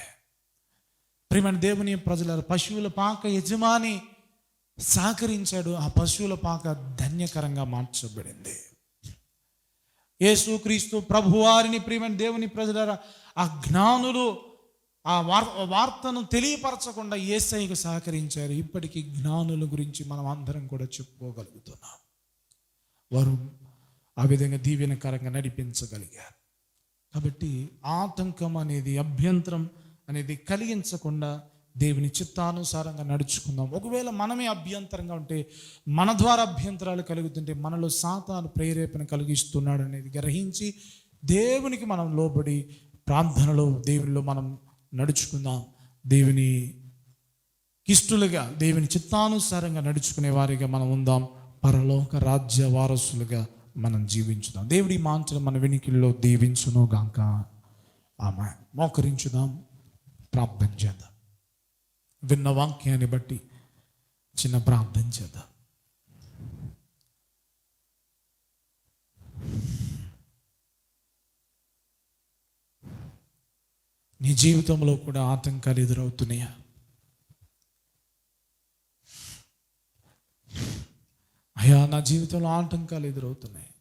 ప్రియమైన దేవుని ప్రజల, పశువుల పాక యజమాని సహకరించాడు, ఆ పశువుల పాక ధన్యకరంగా మార్చబడింది. యేసుక్రీస్తు ప్రభువారిని, ప్రియమైన దేవుని ప్రజల, ఆ జ్ఞానులు ఆ వార్తను తెలియపరచకుండా యేసయ్యకు సహకరించారు. ఇప్పటికీ జ్ఞానుల గురించి మనం అందరం కూడా చెప్పుకోగలుగుతున్నాం. వారు ఆ విధంగా దీవెనకరంగా నడిపించగలిగారు. కాబట్టి ఆటంకం అనేది, అభ్యంతరం అనేది కలిగించకుండా దేవుని చిత్తానుసారంగా నడుచుకుందాం. ఒకవేళ మనమే అభ్యంతరంగా ఉంటే, మన ద్వారా అభ్యంతరాలు కలుగుతుంటే మనలో సాతాను ప్రేరేపణ కలిగిస్తున్నాడు అనేది గ్రహించి దేవునికి మనం లోబడి ప్రార్థనలో దేవునిలో మనం నడుచుకుందాం. దేవుని ఇష్టలుగా, దేవుని చిత్తానుసారంగా నడుచుకునే వారిగా మనం ఉందాం. పరలోక రాజ్య వారసులుగా మనం జీవించుదాం. దేవుడి మాంచలు మన వెనికిల్లో దీవించును గాక. ఆమేన్. మోకరించుదాం, ప్రార్థన చేద్దాం. విన్న వాక్యాన్ని బట్టి చిన్న ప్రార్థన చేద్దాం. నీ జీవితంలో కూడా ఆటంకాలు ఎదురవుతున్నాయా? అయ్యా, నా జీవితంలో ఆటంకాలు ఎదురవుతున్నాయి,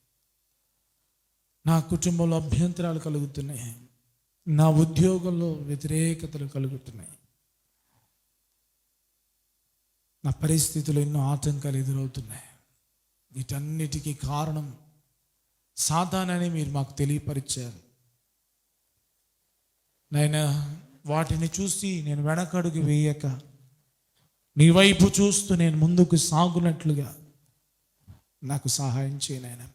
నా కుటుంబంలో అభ్యంతరాలు కలుగుతున్నాయి, నా ఉద్యోగంలో వ్యతిరేకతలు కలుగుతున్నాయి, నా పరిస్థితుల్లో ఎన్నో ఆటంకాలు ఎదురవుతున్నాయి. వీటన్నిటికీ కారణం సాతానని మీరు మాకు తెలియపరిచారు. నాయనా, వాటిని చూసి నేను వెనకడుగు వేయక నీ వైపు చూస్తూ నేను ముందుకు సాగునట్లుగా నాకు సహాయం చేయనైనా.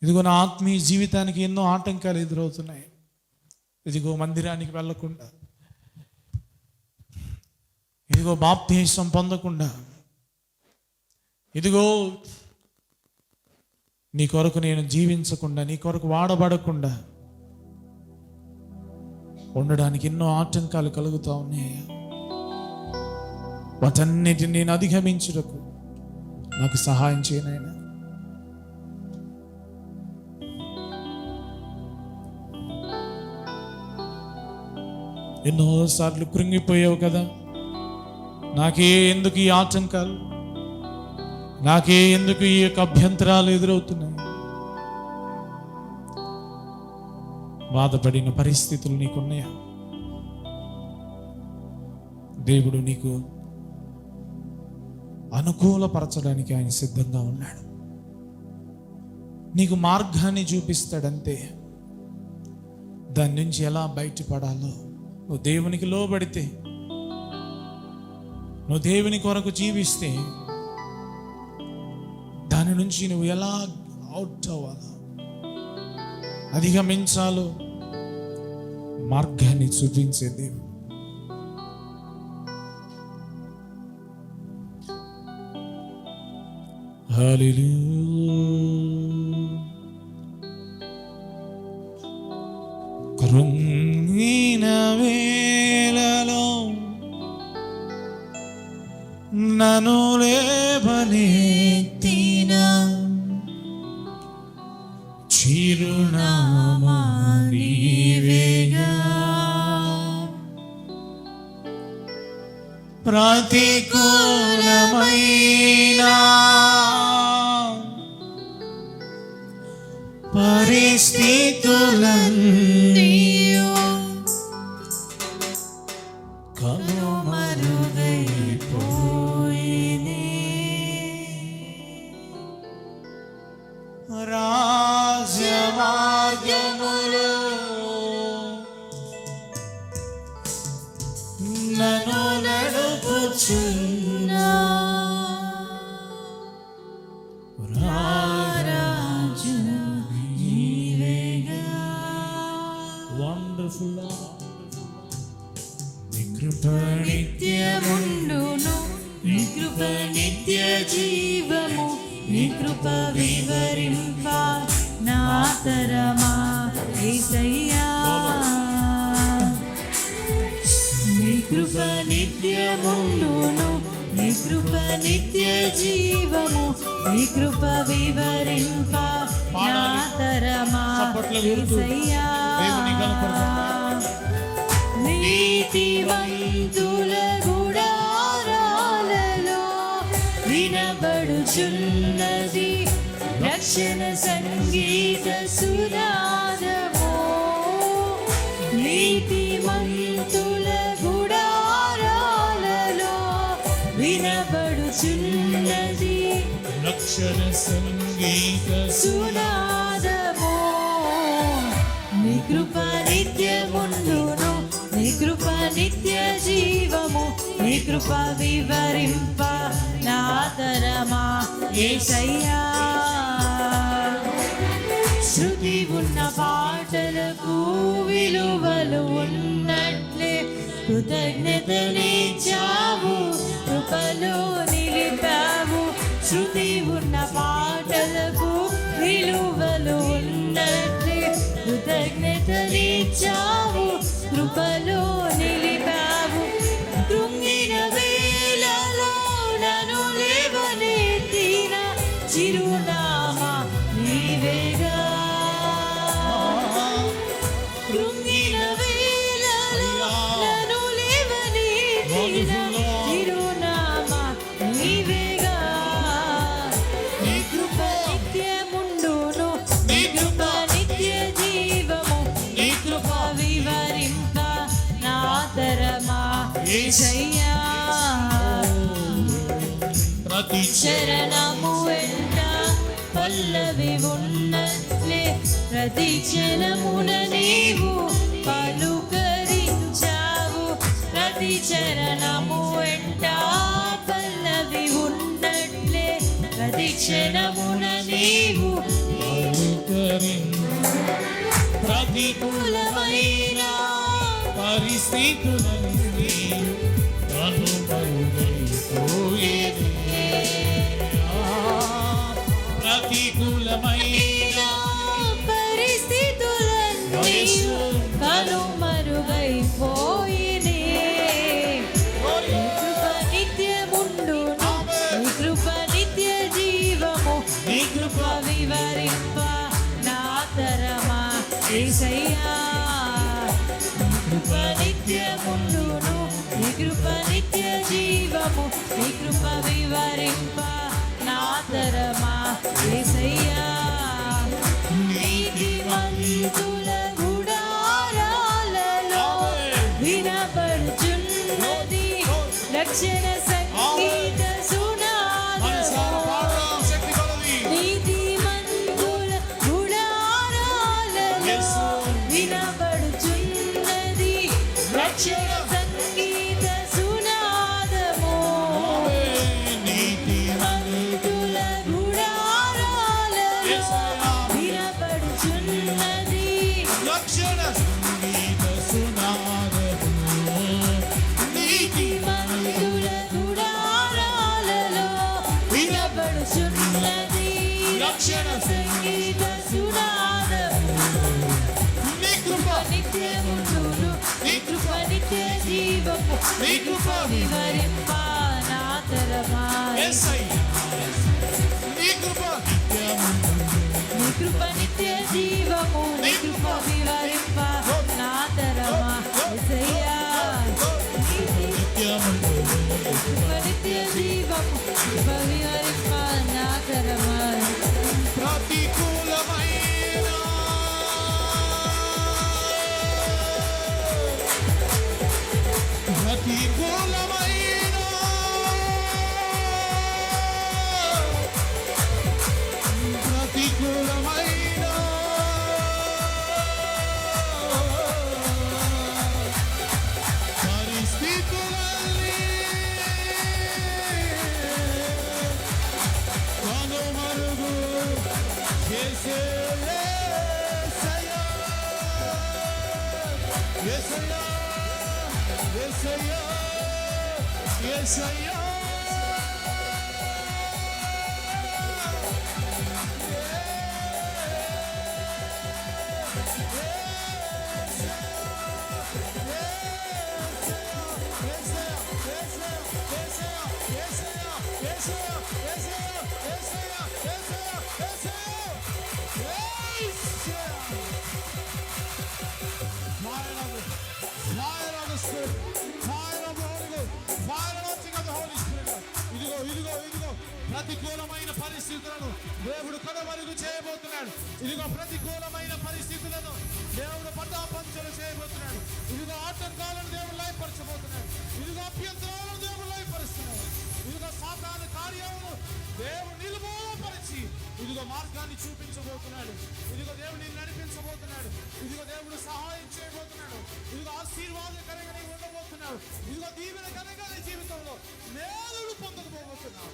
ఇదిగో నా ఆత్మీయ జీవితానికి ఎన్నో ఆటంకాలు ఎదురవుతున్నాయి. ఇదిగో మందిరానికి వెళ్ళకుండా, ఇదిగో బాప్తిసం పొందకుండా, ఇదిగో నీ కొరకు నేను జీవించకుండా, నీ కొరకు వాడబడకుండా ఉండడానికి ఎన్నో ఆటంకాలు కలుగుతూ ఉన్నాయి. వాటన్నిటిని నేను అధిగమించుటకు నాకు సహాయం చేయనైనా. ఎన్నోసార్లు కృంగిపోయావు కదా, నాకే ఎందుకు ఈ ఆటంకాలు, నాకే ఎందుకు ఈ యొక్క అభ్యంతరాలు ఎదురవుతున్నాయి. బాధపడిన పరిస్థితులు నీకున్నాయా? దేవుడు నీకు అనుకూలపరచడానికి ఆయన సిద్ధంగా ఉన్నాడు. నీకు మార్గాన్ని చూపిస్తాడంతే. దాని నుంచి ఎలా బయటపడాలో నువ్వు దేవునికి లోబడితే, నువ్వు దేవుని కొరకు జీవిస్తే, దాని నుంచి నువ్వు ఎలా అవుట్ అవ్వాలో, అధిగమించాలో మార్గాన్ని చూపించే దేవుడు. కృంగిన వేళలో నన్ను లేవనెత్తిన చిరునామా నీవేగా, ప్రతికూలమైన పరిస్థితులన్నీ కనుమరుగైపోయినే, రాజమార్గములో నన్ను నడుపుచున్నా రాజు నీవేగా. వండర్ఫుల్ నీ కృప నిత్యముండును, నీ కృప నిత్య జీవము, నీ కృప వివరింప నా తరమా యేసయ్యా. నీ కృప నిత్యముండును, నీ కృప నిత్య జీవము, నీ కృప వివరింప నా తరమా యేసయ్యా. నీతివంతుల గుడారాలలో వినబడుచున్నది రక్షణ సంగీత సునాదము. నీతివంతుల గుడారాలలో వినబడుచున్నది రక్షణ సంగీత సునాదము. నీ కృప నిత్యముండును, నీ కృప నిత్య జీవము, నీ కృప వివరింప నా తరమా యేసయ్యా. శృతి ఉన్న పాటలకు విలువలు ఉన్నట్లే కృతజ్ఞతనిచ్చావు, కృపలో నిలిపావు. శృతి ఉన్న పాటలకు విలువలు ఉన్నట్లే కృతజ్ఞతనిచ్చావు, కృపలో నిలిపావు. కృంగిన వేళలో నన్ను లేవనెత్తిన చిరునామా నీవేగా. కృంగిన వేళలో నన్ను లేవనెత్తిన చిరునామా నీవేగా. నీ కృప నిత్యముండును, నీ కృప నిత్య జీవము, నీ కృప వివరింప నా తరమా యేసయ్యా. ప్రతి చరణము వెంట పల్లవి ఉన్నట్లే ప్రతి క్షణమున నీవు పలుకరించావు. ప్రతి చరణము వెంట పల్లవి ఉన్నట్లే ప్రతి క్షణమున నీవు ప్రతికూలమైన పరిస్థితులన్నీ కనుమరుగైపోయేది. ప్రతికూలమైన పరిస్థితులన్నీ కనుమరుగైపోయినే. నీ కృప నిత్యముండును, నీ కృప నిత్య తరమా యేసయ్యా నీ కృప నిత్యముండును నీ కృప నిత్య జీవము నీ కృప వివరింప నా తరమా యేసయ్యా నీతిమంతుల గుడారాలలో వినపడుచున్నది రక్షణ సంగీత నీతిమంతుల గుడారాలలో వినబడుచున్నది రక్షణ సంగీత సునాదము నీతిమంతుల గుడారాలలో వినబడుచున్నది రక్షణ సంగీత సునాదము నీతిమంతుల గుడారాలలో వినబడుచున్నది రక్షణ సంగీత సునాదము నీ కృప నిత్యముండును నీ కృప నిత్య జీవము నీ కృప వివరింప నా తరమా యేసయ్యా నీ కృప నిత్యముండును నీ కృప నిత్య జీవము నీ కృప వివరింప నా తరమా యేసయ్యా నిత్యముండును కృప నిత్య జీవము కృప వివరింప నా తరమా ప్రతికూలమైన ప్రతికూలమైన ప్రతికూలమైన పరిస్థితులన్నీ కనుమరుగు చేసే యేసయ్యా యేసయ్యా యేసయ్యా యేసయ్యా Fire of the Spirit, fire of the Holy Ghost, fire of the Holy Spirit. ఇదిగో ప్రతికూలమైన పరిస్థితులను దేవుడు కనుమరుగు చేయబోతున్నాడు. ఇదిగో ప్రతికూలమైన పరిస్థితులను దేవుడు పటాపంచలు చేయబోతున్నాడు. ఇదిగో ఆటంకాలను దేవుడు లయపరచబోతున్నాడు. ఇదిగో అభ్యంతరాలను దేవుడు లయపరుస్తున్నాడు. ఇదిగో సాతాను కార్యమును దేవుడు నిలువపరిచి ఇదిగో మార్గాన్ని చూపించబోతున్నాడు. ఇదిగో దేవుడు నిన్ను నడిపించబోతున్నాడు. ఇదిగో దేవుడు సహాయం చేయబోతున్నాడు. ఇదిగో ఆశీర్వాదకరంగా నీవు ఉండబోతున్నాడు. ఇదిగో దీవెనకరంగా నీ జీవితంలో మేలుడు పొందకపోబోతున్నావు.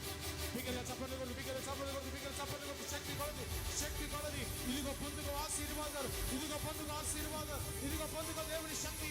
బిగ్గరగా చప్పట్లు కొట్టు, బిగ్గరగా చప్పట్లు కొట్టు, బిగ్గరగా చప్పట్లు కొట్టు. శక్తి కొలది ఇదిగో పొందుకో ఆశీర్వాదాలు. ఇదిగో పొందుకో ఆశీర్వాదాలు. ఇదిగో పొందుకో దేవుని శక్తి